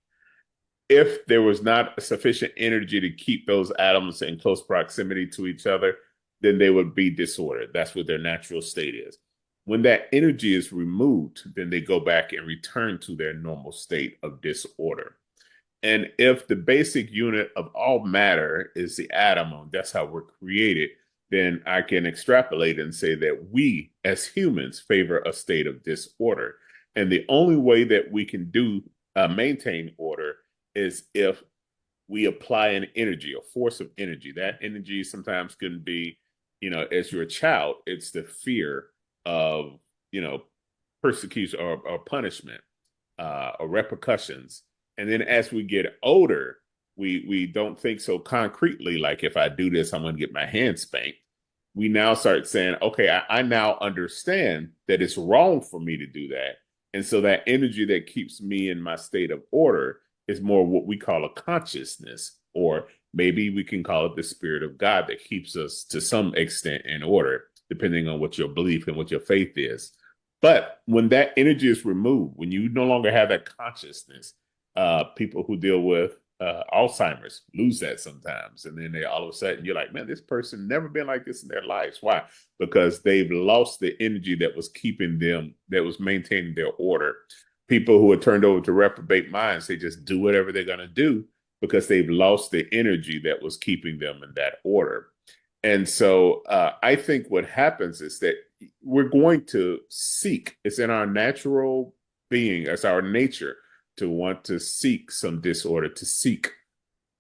If there was not sufficient energy to keep those atoms in close proximity to each other, then they would be disordered. That's what their natural state is. When that energy is removed, then they go back and return to their normal state of disorder. And if the basic unit of all matter is the atom, that's how we're created, then I can extrapolate and say that we as humans favor a state of disorder. And the only way that we can maintain order is if we apply an energy, a force of energy. That energy sometimes can be, as you're a child, it's the fear of, persecution or punishment or repercussions. And then as we get older, we don't think so concretely, like if I do this, I'm going to get my hand spanked. We now start saying, okay, I now understand that it's wrong for me to do that. And so that energy that keeps me in my state of order is more what we call a consciousness, or maybe we can call it the spirit of God that keeps us to some extent in order, depending on what your belief and what your faith is. But when that energy is removed, when you no longer have that consciousness, people who deal with Alzheimer's lose that sometimes. And then they all of a sudden you're like, man, this person never been like this in their lives. Why? Because they've lost the energy that was keeping them, that was maintaining their order. People who are turned over to reprobate minds, they just do whatever they're going to do because they've lost the energy that was keeping them in that order. And so I think what happens is that we're going to seek, it's in our natural being, it's our nature to want to seek some disorder, to seek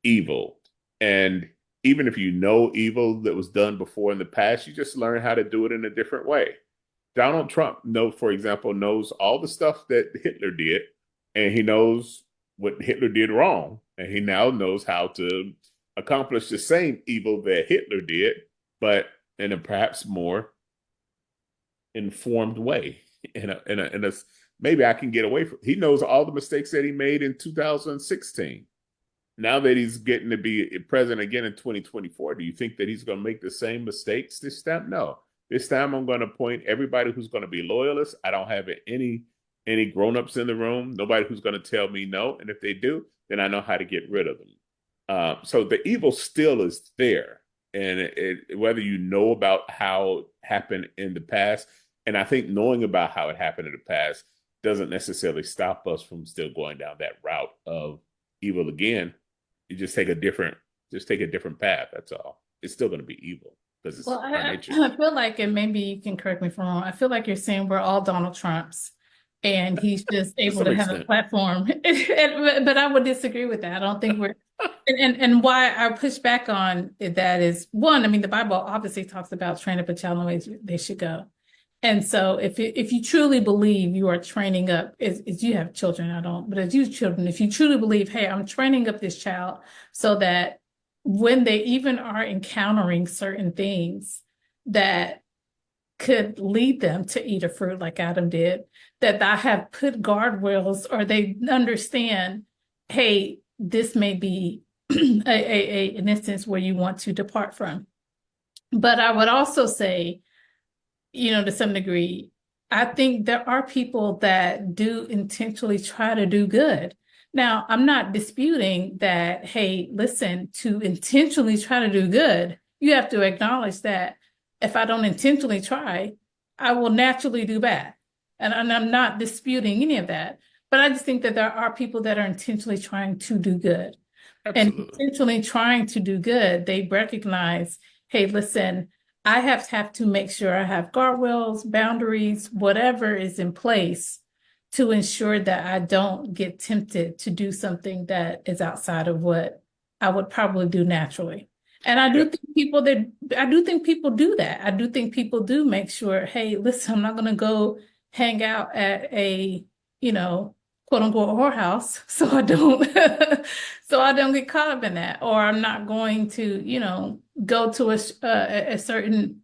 evil. And even if you know evil that was done before in the past, you just learn how to do it in a different way. Donald Trump, for example, knows all the stuff that Hitler did, and he knows what Hitler did wrong. And he now knows how to accomplish the same evil that Hitler did, but in a perhaps more informed way. Maybe I can get away from. He knows all the mistakes that he made in 2016. Now that he's getting to be president again in 2024, do you think that he's going to make the same mistakes this time? No. This time I'm going to appoint everybody who's going to be loyalists. I don't have any grown-ups in the room, nobody who's going to tell me no. And if they do, then I know how to get rid of them. So the evil still is there. And whether you know about how it happened in the past, and I think knowing about how it happened in the past doesn't necessarily stop us from still going down that route of evil again. You just take a different path. That's all. It's still going to be evil because it's our nature. I feel like, and maybe you can correct me if I'm wrong, I feel like you're saying we're all Donald Trumps and he's just able to have a platform. But I would disagree with that. I don't think we're, and why I push back on that is, one, I mean, the Bible obviously talks about train up a child in the ways they should go. And so if you truly believe you are training up, as you have children, I don't, but as you children, if you truly believe, hey, I'm training up this child so that when they even are encountering certain things that could lead them to eat a fruit like Adam did, that I have put guardrails or they understand, hey, this may be an instance where you want to depart from. But I would also say, to some degree, I think there are people that do intentionally try to do good. Now, I'm not disputing that, hey, listen, to intentionally try to do good, you have to acknowledge that if I don't intentionally try, I will naturally do bad. And I'm not disputing any of that. But I just think that there are people that are intentionally trying to do good. Absolutely. And intentionally trying to do good, they recognize, hey, listen, I have to make sure I have guardrails, boundaries, whatever is in place to ensure that I don't get tempted to do something that is outside of what I would probably do naturally. And Yeah. I do think people do that. I do think people do make sure, hey, listen, I'm not gonna go hang out at a, you know, quote unquote whorehouse, so I don't so I don't get caught up in that. Or I'm not going to, go to a certain,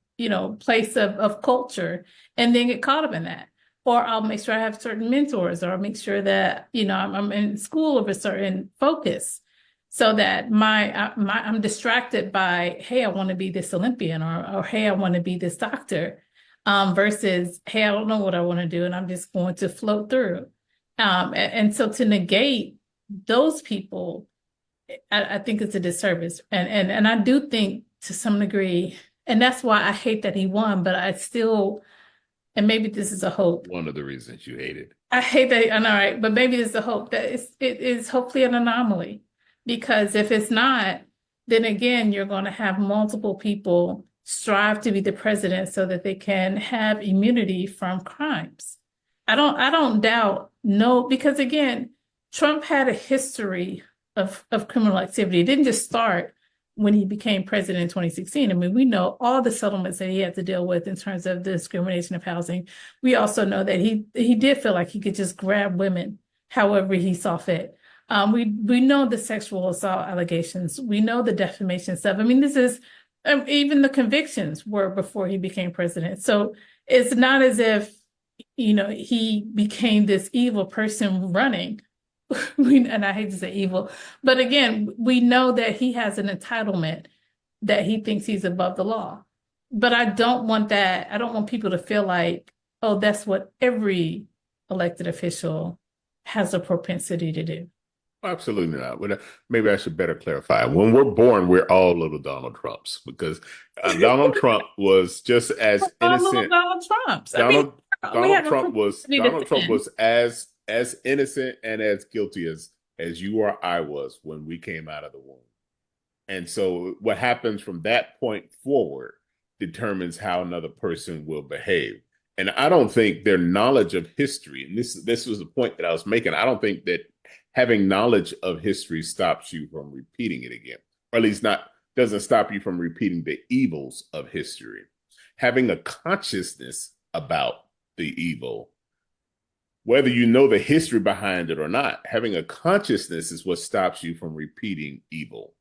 place of culture and then get caught up in that. Or I'll make sure I have certain mentors, or I'll make sure that, I'm in school of a certain focus so that I'm distracted by, hey, I want to be this Olympian, or hey, I want to be this doctor, versus hey, I don't know what I want to do and I'm just going to float through. And so to negate those people, I think it's a disservice. And I do think to some degree, and that's why I hate that he won, but I still, and maybe this is a hope. One of the reasons you hate it. I hate that. I know, right? But maybe there's a hope that it is hopefully an anomaly. Because if it's not, then again, you're going to have multiple people strive to be the president so that they can have immunity from crimes. I don't doubt, no, because again, Trump had a history of criminal activity. It didn't just start when he became president in 2016. I mean, we know all the settlements that he had to deal with in terms of the discrimination of housing. We also know that he did feel like he could just grab women however he saw fit. We know the sexual assault allegations. We know the defamation stuff. I mean, this is even the convictions were before he became president. So it's not as if he became this evil person running. And I hate to say evil, but again, we know that he has an entitlement that he thinks he's above the law. But I don't want that. I don't want people to feel like, oh, that's what every elected official has a propensity to do. Absolutely not. But maybe I should better clarify. When we're born, we're all little Donald Trumps because Donald Trump was just as All little innocent. Donald Trumps. I mean, Donald we Donald have a Trump was propensity to Donald Trump sin. was as innocent and as guilty as you or I was when we came out of the womb. And so what happens from that point forward determines how another person will behave. And I don't think their knowledge of history, and this was the point that I was making, I don't think that having knowledge of history stops you from repeating it again, or at least not doesn't stop you from repeating the evils of history. Having a consciousness about the evil, whether you know the history behind it or not, having a consciousness is what stops you from repeating evil.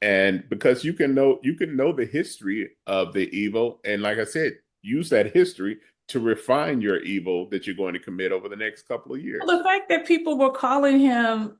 And because you can know the history of the evil, and like I said, use that history to refine your evil that you're going to commit over the next couple of Well, years. the fact that people were calling him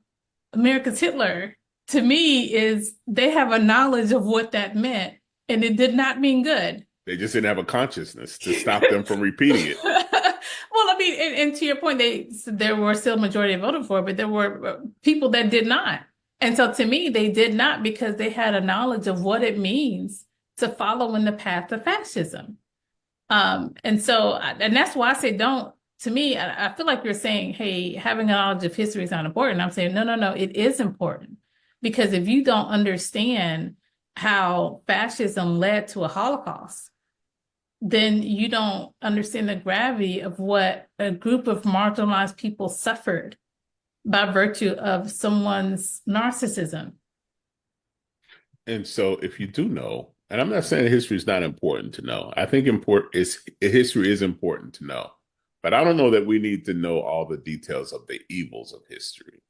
America's Hitler, to me, is they have a knowledge of what that meant, and it did not mean good. They just didn't have a consciousness to stop them from repeating it. Well, I mean, and to your point, there were still a majority voted for it, but there were people that did not. And so to me, they did not because they had a knowledge of what it means to follow in the path of fascism. And that's why I say don't. To me, I feel like you're saying, hey, having a knowledge of history is not important. I'm saying, no, no, no, it is important. Because if you don't understand how fascism led to a Holocaust, then you don't understand the gravity of what a group of marginalized people suffered by virtue of someone's narcissism. And so if you do know, and I'm not saying history is not important to know. I think history is important to know. But I don't know that we need to know all the details of the evils of history.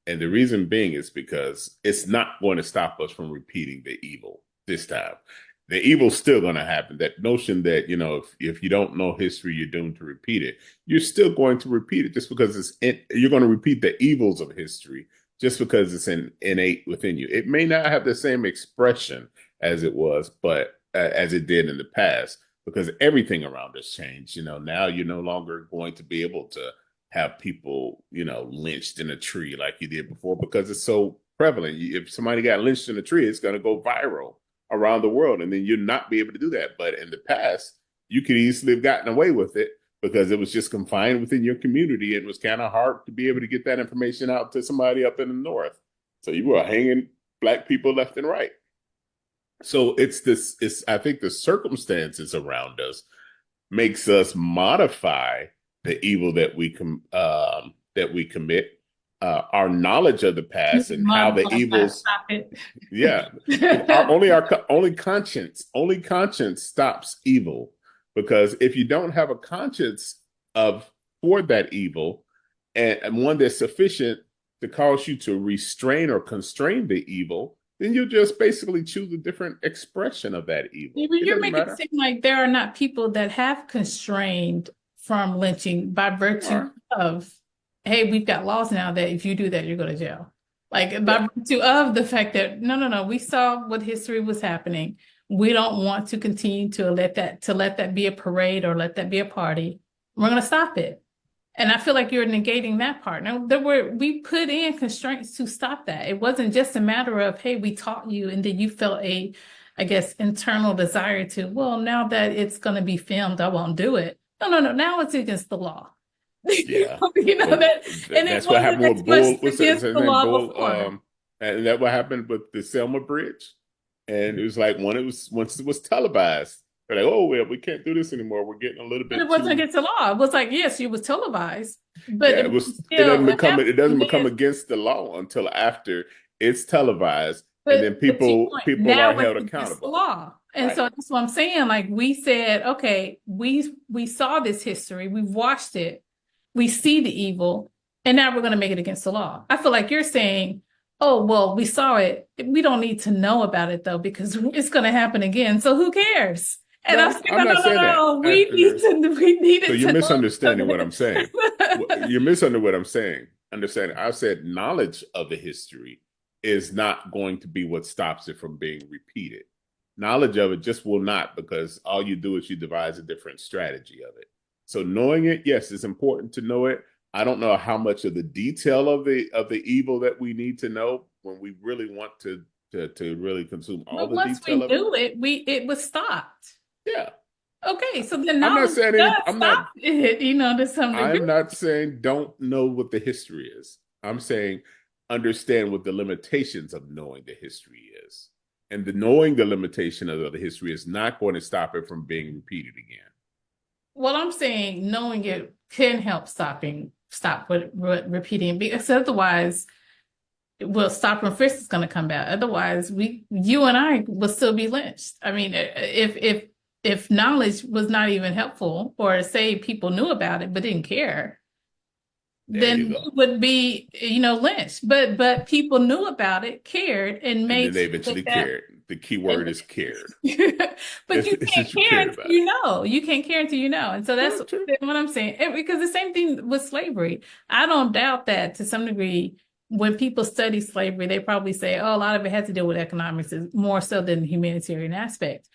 And the reason being is because it's not going to stop us from repeating the evil this time. The evil's still going to happen. That notion that, if you don't know history, you're doomed to repeat it. You're still going to repeat it just because you're going to repeat the evils of history just because it's innate within you. It may not have the same expression as it was, but as it did in the past, because everything around us changed. Now you're no longer going to be able to have people, lynched in a tree like you did before because it's so prevalent. If somebody got lynched in a tree, it's going to go viral around the world, and then you'll not be able to do that. But in the past, you could easily have gotten away with it because it was just confined within your community. It was kind of hard to be able to get that information out to somebody up in the north. So you were hanging black people left and right. So I think the circumstances around us makes us modify the evil that we commit. our knowledge of the past and how Mom, the evils. stop it. Yeah, our only conscience stops evil, because if you don't have a conscience of for that evil, and one that's sufficient to cause you to restrain or constrain the evil, then you just basically choose a different expression of that evil. It You're doesn't making it matter. seem like there are not people that have constrained from lynching by virtue Or of, hey, we've got laws now that if you do that, you're going to jail. Like yeah, by virtue of the fact that no, we saw what history was happening. We don't want to continue to let that be a parade or let that be a party. We're going to stop it. And I feel like you're negating that part. Now, we put in constraints to stop that. It wasn't just a matter of, hey, we taught you, and then you felt I guess, internal desire to, well, now that it's going to be filmed, I won't do it. No. Now it's against the law. yeah. You know Well, that, and it that's what wasn't happened as with much Bull. What's against his the name? law Bull. before. And that what happened with the Selma Bridge. And it was like once it was televised, they're like, oh well, we can't do this anymore. We're getting a little But it bit wasn't too. against the law. It was like, yes, you was televised, but Yeah, it it was was. still It happened. doesn't And become then, against the law until after it's televised, and then but to your point, people are now it's held against the accountable. law. And Right. so that's what I'm saying. Like we said, okay, we saw this history, we've watched it, we see the evil, and now we're going to make it against the law. I feel like you're saying, oh, well, we saw it. We don't need to know about it though, because it's going to happen again. So who cares? And I'm No, saying, I'm not saying that. no. We So needed you're to know misunderstanding what I'm saying. about You're misunderstanding what I'm saying. Understand? I said knowledge of the history is not going to be what stops it from being repeated. Knowledge of it just will not, because all you do is you devise a different strategy of it. So knowing it, yes, it's important to know it. I don't know how much of the detail of the evil that we need to know when we really want to really consume all But the once detail we of it. knew it, it was stopped. Yeah. Okay, so then I'm not knowledge saying does I'm not stop it, to some degree. I'm not saying don't know what the history is. I'm saying understand what the limitations of knowing the history is. And the knowing the limitation of the history is not going to stop it from being repeated again. What I'm saying, knowing it can help stop repeating, because otherwise, well, stop and frisk is going to come back. Otherwise, you and I will still be lynched. I mean, if knowledge was not even helpful, or say people knew about it but didn't care, There you then go. we would be, lynched. But people knew about it, cared, and And then made they sure eventually that cared. The key word and is cared. but you It's can't that you care cared until about you it. know. You can't care until you know. And so that's True, true. what I'm saying. Because the same thing with slavery. I don't doubt that to some degree, when people study slavery, they probably say, oh, a lot of it has to do with economics, is more so than the humanitarian aspect.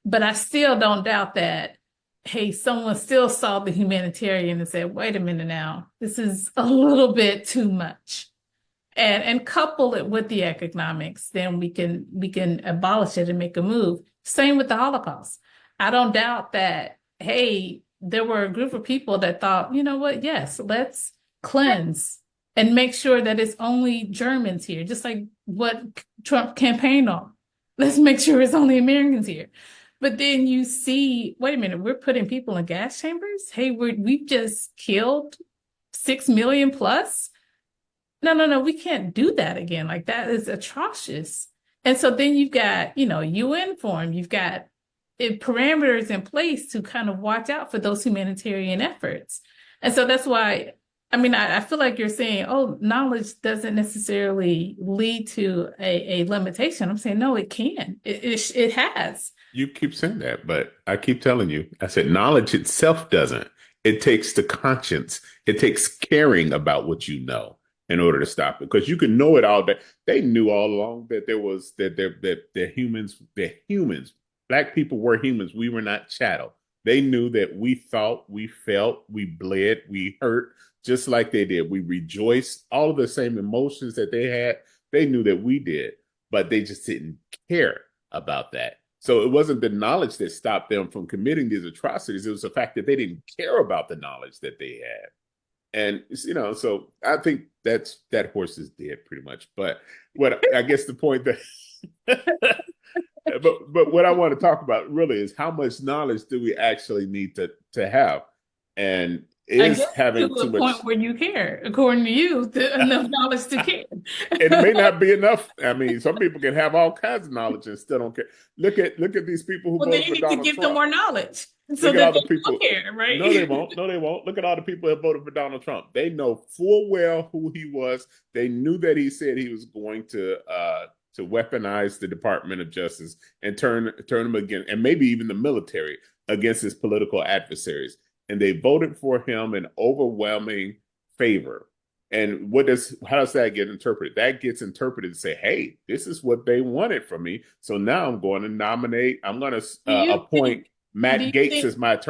But I still don't doubt that, hey, someone still saw the humanitarian and said, wait a minute now, this is a little bit too much, and couple it with the economics, then we can abolish it and make a move. Same with the Holocaust. I don't doubt that, hey, there were a group of people that thought, you know what, yes, let's cleanse and make sure that it's only Germans here, just like what Trump campaigned on. Let's make sure it's only Americans here. But then you see, wait a minute, we're putting people in gas chambers. Hey, we've just killed 6 million plus. No, we can't do that again. Like that is atrocious. And so then you've got, UN form, you've got parameters in place to kind of watch out for those humanitarian efforts. And so that's why, I mean, I feel like you're saying, oh, knowledge doesn't necessarily lead to a limitation. I'm saying, no, it can. It has. You keep saying that, but I keep telling you, I said knowledge itself doesn't. It takes the conscience. It takes caring about what you know in order to stop it. Because you can know it all day. They knew all along that there was that humans, black people were humans. We were not chattel. They knew that we thought, we felt, we bled, we hurt, just like they did. We rejoiced, all of the same emotions that they had. They knew that we did, but they just didn't care about that. So it wasn't the knowledge that stopped them from committing these atrocities. It was the fact that they didn't care about the knowledge that they had. And so I think that horse is dead pretty much. But what I guess the point that but what I want to talk about really is how much knowledge do we actually need to have? And I guess is to having a too point much. where you care, according to you, enough knowledge to care. It may not be enough. I mean, some people can have all kinds of knowledge and still don't care. Look at these people who Well, then voted you for need to Donald give them Trump. more knowledge so Look at that all the they will people. care, No, they right? won't. No, they won't. Look at all the people that voted for Donald Trump. They know full well who he was. They knew that he said he was going to weaponize the Department of Justice and turn them against, and maybe even the military against his political adversaries. And they voted for him in overwhelming favor. And how does that get interpreted? That gets interpreted to say, hey, this is what they wanted from me. So now I'm going to nominate, I'm going to Do you appoint think? Do Matt you Gaetz think? as my Do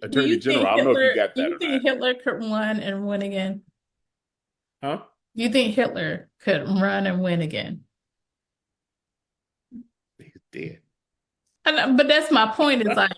attorney you general. think I don't know if you Hitler? got Do that you or not. think Hitler could run and win again? Huh? Do you think Hitler could run and win again? He's dead. But that's my point. Is like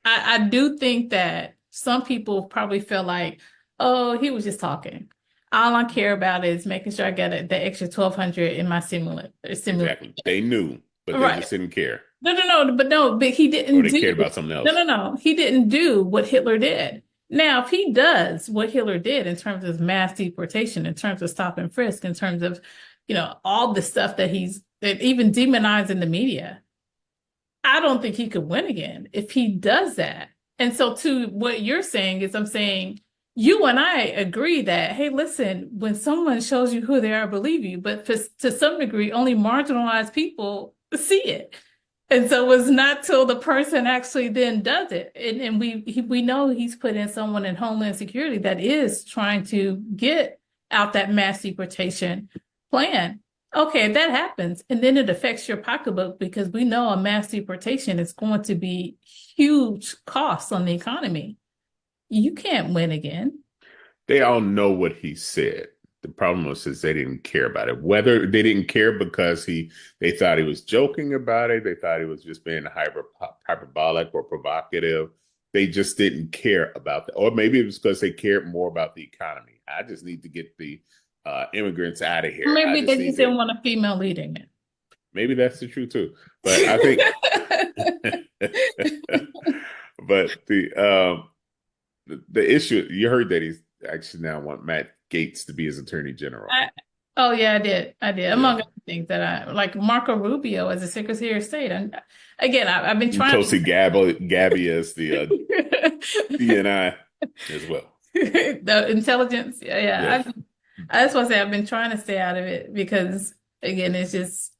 I do think that some people probably feel like, oh, he was just talking. All I care about is making sure I get the extra 1,200 in my simulant. Exactly. They knew, but they Right. just didn't care. No, but he Or didn't they do. cared about something No, else. no, no. He didn't do what Hitler did. Now, if he does what Hitler did in terms of mass deportation, in terms of stop and frisk, in terms of, all the stuff that even demonized in the media, I don't think he could win again if he does that. And so, to what you're saying is, I'm saying you and I agree that, hey, listen, when someone shows you who they are, believe you. But to some degree, only marginalized people see it. And so it's not till the person actually then does it. And we know he's put in someone in Homeland Security that is trying to get out that mass deportation plan. Okay, that happens. And then it affects your pocketbook because we know a mass deportation is going to be huge costs on the economy. You can't win again. They all know what he said. The problem was is they didn't care about it. Whether they didn't care because they thought he was joking about it, they thought he was just being hyperbolic or provocative. They just didn't care about that. Or maybe it was because they cared more about the economy. I just need to get the immigrants out of here. I Maybe just they need just to. didn't want a female leading Maybe that's the truth too. But I think, it. but the issue you heard that he's actually now want Matt Gaetz to be his attorney general. Oh yeah, I did. I did. Yeah. Among other things that I like Marco Rubio as a Secretary of State. And again, I've been And trying Tulsi to Gabby as the DNI as well. the intelligence. Yeah. Yes. I just want to say I've been trying to stay out of it because again, it's just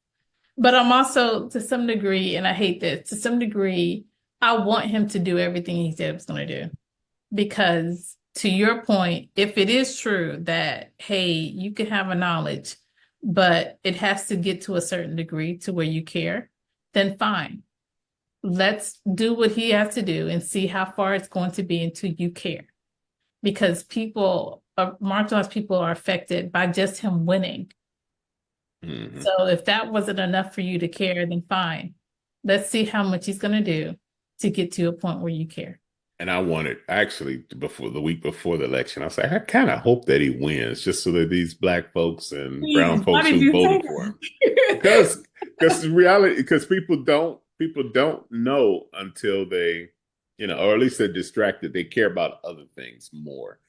but I'm also to some degree, and I hate this, to some degree, I want him to do everything he said he was going to do. Because to your point, if it is true that, hey, you can have a knowledge, but it has to get to a certain degree to where you care, then fine. Let's do what he has to do and see how far it's going to be until you care. Because marginalized people are affected by just him winning. Mm-hmm. So if that wasn't enough for you to care, then fine. Let's see how much he's going to do to get to a point where you care. And I wanted actually before the week before the election, I was like, I kind of hope that he wins, just so that these black folks and brown Jesus, why folks did who you say voted for him, that? because the reality, because people don't know until they, or at least they're distracted. They care about other things more.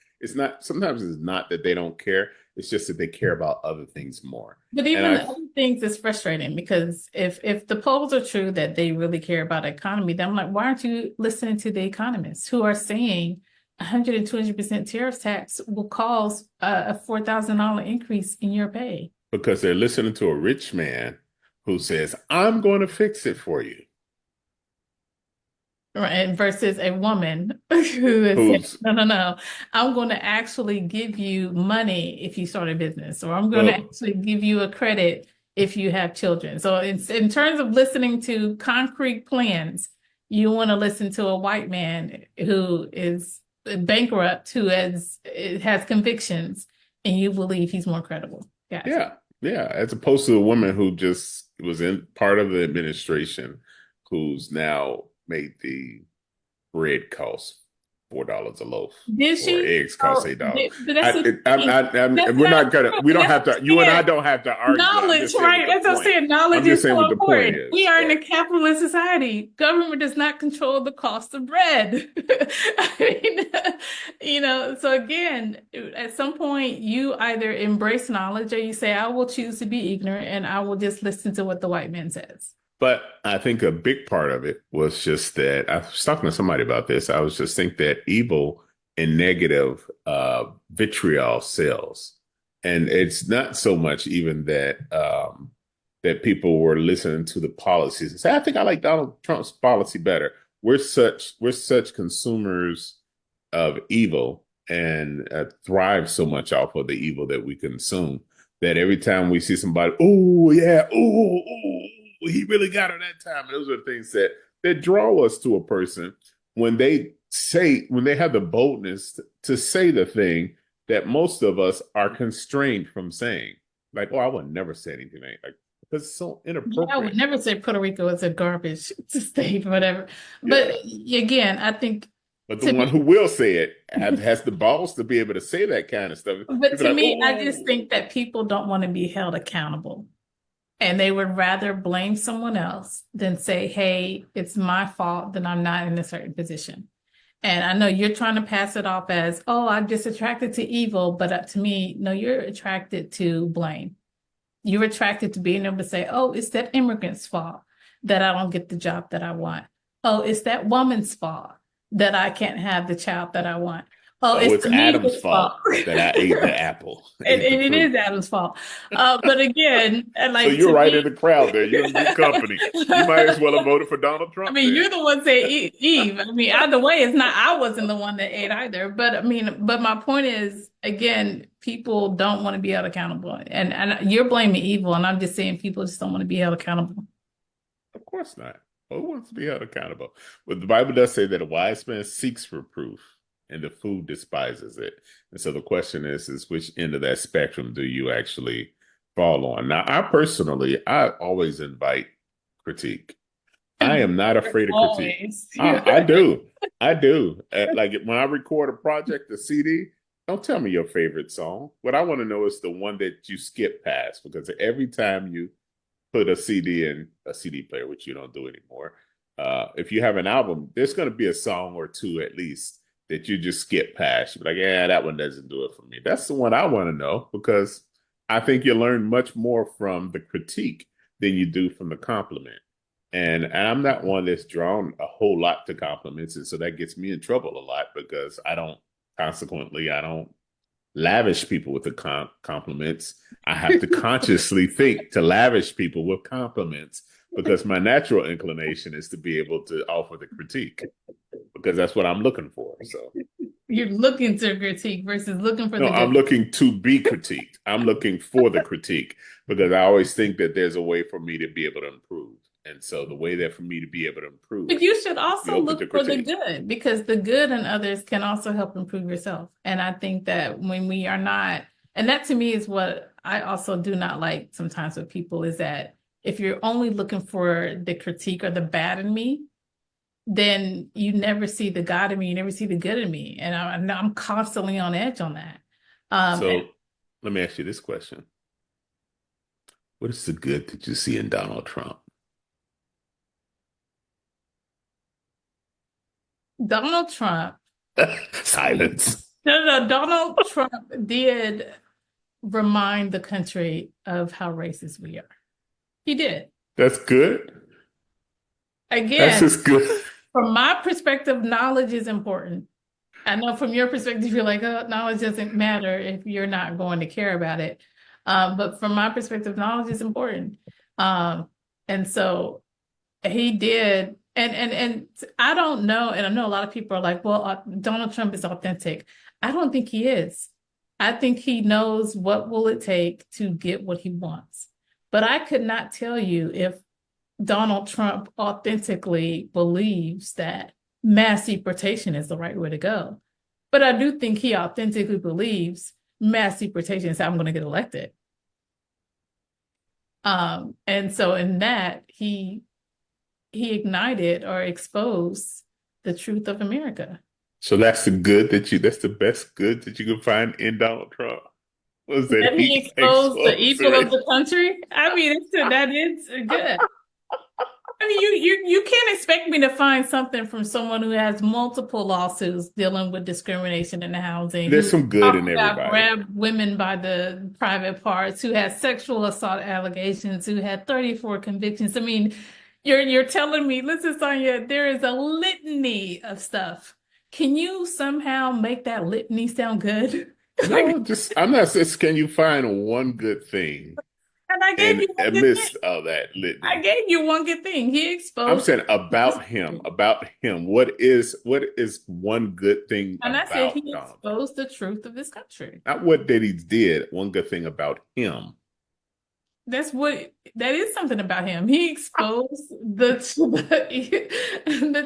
Sometimes it's not that they don't care. It's just that they care about other things more. But And even the other things is frustrating because if the polls are true that they really care about the economy, then I'm like, why aren't you listening to the economists who are saying 100 and 200% tariff tax will cause a $4,000 increase in your pay? because they're listening to a rich man who says, I'm going to fix it for you. Right, versus a woman who is saying, Who's, no. I'm going to actually give you money if you start a business, or I'm going to well, actually give you a credit if you have children. So it's in terms of listening to concrete plans, you want to listen to a white man who is bankrupt, who has convictions, and you believe he's more credible. Gotcha. yeah, as opposed to a woman who just was in part of the administration, who's now made the bread cost $4 a loaf, Did or she? eggs cost Oh, $8. but that's the thing. That's We're not not gonna. true. We don't That's have what to. I'm You and I saying. don't have to argue. I'm Knowledge, just saying what right? the That's what I'm point. saying. Knowledge I'm just is saying so what the point important. We is. are in a Right. capitalist society. Government does not control the cost of bread. I mean, So again, at some point, you either embrace knowledge or you say, I will choose to be ignorant and I will just listen to what the white man says. But I think a big part of it was just that I was talking to somebody about this. I was just think that evil and negative vitriol sells. And it's not so much even that people were listening to the policies and say, I think I like Donald Trump's policy better. We're such consumers of evil and thrive so much off of the evil that we consume that every time we see somebody, oh yeah, oh, he really got her that time. Those are the things that draw us to a person when they have the boldness to say the thing that most of us are constrained from saying. Like, oh, I would never say anything like because it's so Yeah, I would inappropriate. never say Puerto Rico is a garbage state, whatever. But Yeah. again, I think But the to one me, who will say it has the balls to be able to say that kind of stuff. but People to are like, me, I just oh, think that people don't want to be held accountable. And they would rather blame someone else than say, hey, it's my fault that I'm not in a certain position. And I know you're trying to pass it off as, oh, I'm just attracted to evil. But to me, no, you're attracted to blame. You're attracted to being able to say, oh, it's that immigrant's fault that I don't get the job that I want. Oh, it's that woman's fault that I can't have the child that I want. Oh, oh, it's it's the Adam's media's fault. fault that I ate the apple, And, ate the and it fruit. is Adam's fault. But again, So like you're to right in me, the crowd there. You're in good company. You might as well have voted for Donald I Trump mean, then. you're the one saying Eve. I mean, either way, it's not, I wasn't the one that ate either. But I mean, but my point is, again, people don't want to be held accountable. And you're blaming evil. And I'm just saying people just don't want to be held accountable. Of course not. Who wants to be held accountable? But the Bible does say that a wise man seeks reproof and the fool despises it. And so the question is which end of that spectrum do you actually fall on? Now, I always invite critique. I am not afraid of critique. Always. I do. I do. Like when I record a project, a CD, don't tell me your favorite song. What I want to know is the one that you skip past because every time you put a CD in a CD player, which you don't do anymore. If you have an album, there's going to be a song or two at least that you just skip past. You're like, yeah, that one doesn't do it for me. That's the one I want to know because I think you learn much more from the critique than you do from the compliment. And I'm not one that's drawn a whole lot to compliments. And so that gets me in trouble a lot because I don't lavish people with the compliments. I have to consciously think to lavish people with compliments because my natural inclination is to be able to offer the critique because that's what I'm looking for. So, You're looking to critique versus looking for no, the I'm good. looking to be critiqued. I'm looking for the critique because I always think that there's a way for me to be able to improve. And so the way that for me to be able to improve But you should is to be also open to look for the critique. good because the good in others can also help improve yourself. And I think that when we are not, and that to me is what I also do not like sometimes with people is that if you're only looking for the critique or the bad in me, then you never see the God in me, you never see the good in me. And I'm constantly on edge on that. And So let me ask you this question. What is the good that you see in Donald Trump? Donald Trump, Silence. no, Donald Trump did remind the country of how racist we are. He did. That's good. That's Again, just good. from my perspective, knowledge is important. I know from your perspective, you're like, oh, knowledge doesn't matter if you're not going to care about it. But from my perspective, knowledge is important. Um, and so he did. And I don't know. And I know a lot of people are like, well, Donald Trump is authentic. I don't think he is. I think he knows what will it take to get what he wants. But I could not tell you if Donald Trump authentically believes that mass deportation is the right way to go. But I do think he authentically believes mass deportation is how I'm going to get elected. And so in that, he ignited or exposed the truth of America. So that's the best good that you can find in Donald Trump. Was that That he he exposed the exposed the evil of race? the country. I mean, that is good. I mean, you can't expect me to find something from someone who has multiple lawsuits dealing with discrimination in the housing, There's who some good talked in about everybody. grabbed women by the private parts, who has sexual assault allegations, who had 34 convictions. I mean, you're telling me, listen, Sonia, there is a litany of stuff. Can you somehow make that litany sound good? No, Like, just I'm not saying, can you find one good thing and I gave in you one good thing. amidst all that I litany? gave you one good thing. He I'm exposed saying this. about him, about him. What is one good thing And I said about he Donald Trump? exposed the truth of this country. Not what that he did. One good thing about him. That is something about him. He exposed the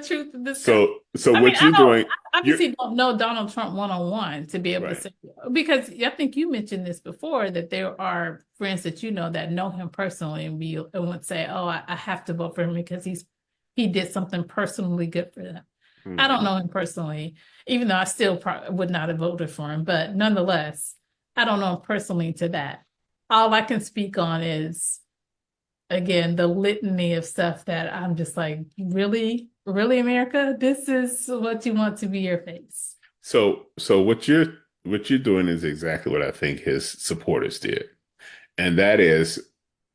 truth of this country. So I mean, what you're doing, I you're obviously don't know Donald Trump one on one to be able to right. say, because I think you mentioned this before, that there are friends that you know him personally and would say, "Oh, I have to vote for him because he did something personally good for them." I don't Mhm. know him personally, even though I still would not have voted for him, but nonetheless, I don't know him personally to that. All I can speak on is, again, the litany of stuff that I'm just like, really, really, America, this is what you want to be your face. So what you're doing is exactly what I think his supporters did. And that is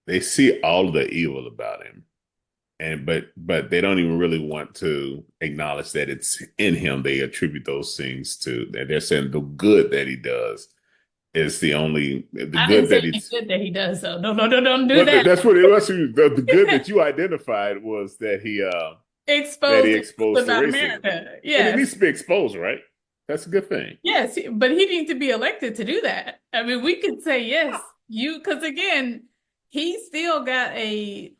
they see all the evil about him. And but they don't even really want to acknowledge that it's in him. They attribute those things to that. They're saying the good that he does is the I didn't good say that anything he's good that he does, though. No, no, no, don't do well, that. that's what it was. The good that you identified was that Expose he the truth exposed to about racism. America. And it Yes. needs to be exposed, right? That's a good thing. Yes, but he needs to be elected to do that. I mean, we could say yes, because again, he still got a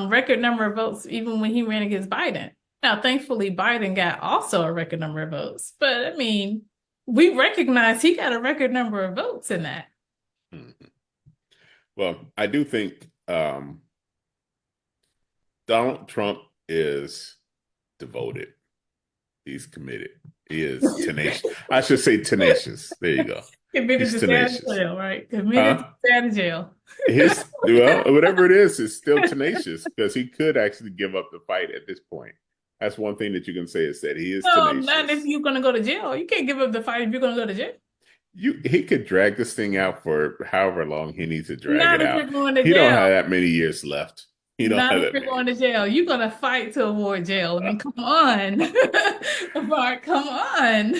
record number of votes even when he ran against Biden. Now, thankfully, Biden got also a record number of votes, but I mean, we recognize he got a record number of votes in that. Mhm. Well, I do think Donald Trump is devoted. He's committed. He is tenacious. I should say tenacious. There you go. Committed He's to stay out of tenacious. jail, right? Committed to Huh? stay out of jail. Whatever it is still tenacious because he could actually give up the fight at this point. That's one thing that you can say is that he is No, not if tenacious. you're going to go to jail. You can't give up the fight if you're going to go to jail. He could drag this thing out for however long he needs to drag Not it if out. you're going to He don't jail. have that many years left. He don't Not have if that you're many. going to jail. You're going to fight to avoid jail. I mean, come on. Bart, come on.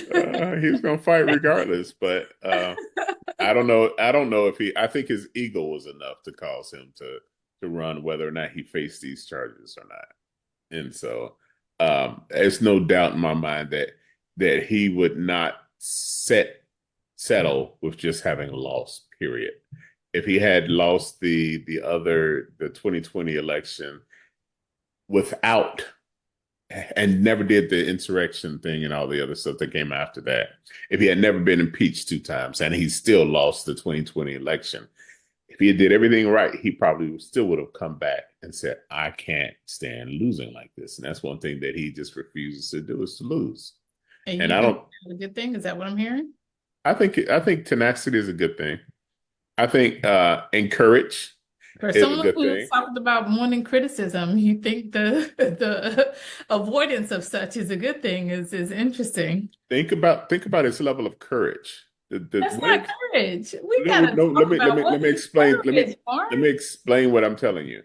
He's gonna fight regardless, but I don't know. I don't know if he. I think his ego was enough to cause him to run, whether or not he faced these charges or not. And so, there's no doubt in my mind that he would not settle with just having lost. Period. If he had lost the 2020 election without and never did the insurrection thing and all the other stuff that came after that. If he had never been impeached 2 times and he still lost the 2020 election, if he did everything right, he probably still would have come back and said, I can't stand losing like this. And that's one thing that he just refuses to do is to lose. And And you I think don't that's a good thing? Is that what I'm hearing? I think tenacity is a good thing. I think encourage For is a someone good who's thing. talked about wanting criticism, you think the avoidance of such is a good thing is interesting. Think about his level of courage. That's What not is courage. We no, gotta no, talk about let what me is explain. courage, Let Mark. me explain what I'm telling you.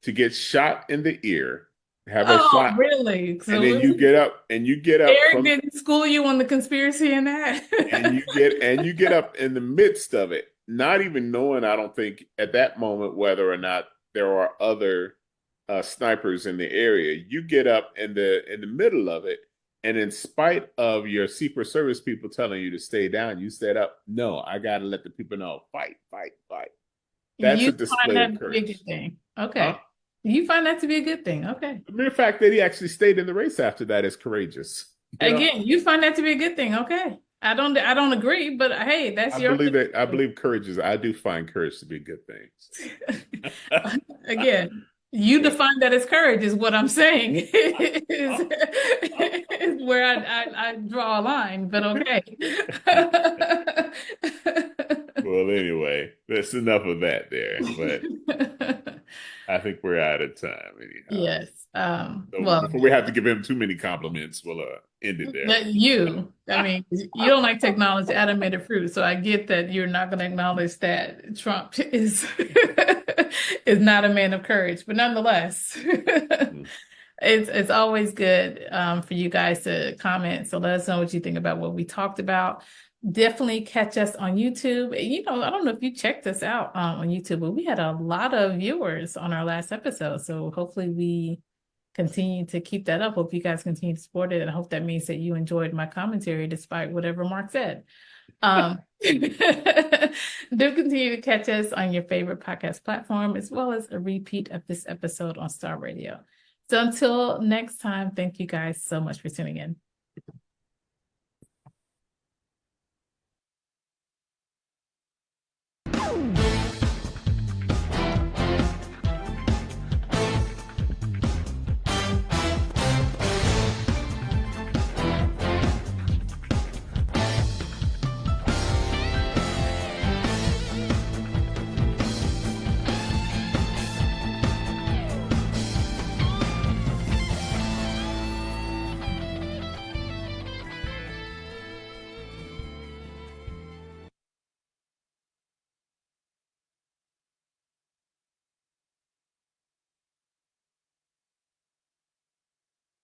To get shot in the ear, have a Oh, shot, really? and So then you get up Eric from didn't school you on the conspiracy in and that? you get up in the midst of it, not even knowing, I don't think at that moment whether or not there are other snipers in the area. You get up in the middle of it, and in spite of your Secret Service people telling you to stay down, you said up. No, I got to let the people know, fight, fight, fight. That's a You find display of that to be a courage, good thing. huh? Okay. You find that to be a good thing. Okay. The mere fact that he actually stayed in the race after that is courageous. You know, Again, you find that to be a good thing. Okay. I don't agree, but hey, that's your I opinion. believe courage is. I do find courage to be good things. Again, you Well, define that as courage is what I'm saying is where I draw a line, but okay. well, anyway, that's enough of that there. But I think we're out of time anyhow. Yes. So Well, before we have to give him too many compliments, we'll end it there. that you, I mean, you don't like to acknowledge animated fruit, so I get that you're not going to acknowledge that Trump is is not a man of courage, but nonetheless, it's always good for you guys to comment. So let us know what you think about what we talked about. Definitely catch us on YouTube. You know, I don't know if you checked us out on YouTube, but we had a lot of viewers on our last episode. So hopefully we continue to keep that up. Hope you guys continue to support it. And I hope that means that you enjoyed my commentary despite whatever Mark said. Do continue to catch us on your favorite podcast platform, as well as a repeat of this episode on Star Radio. So until next time, thank you guys so much for tuning in.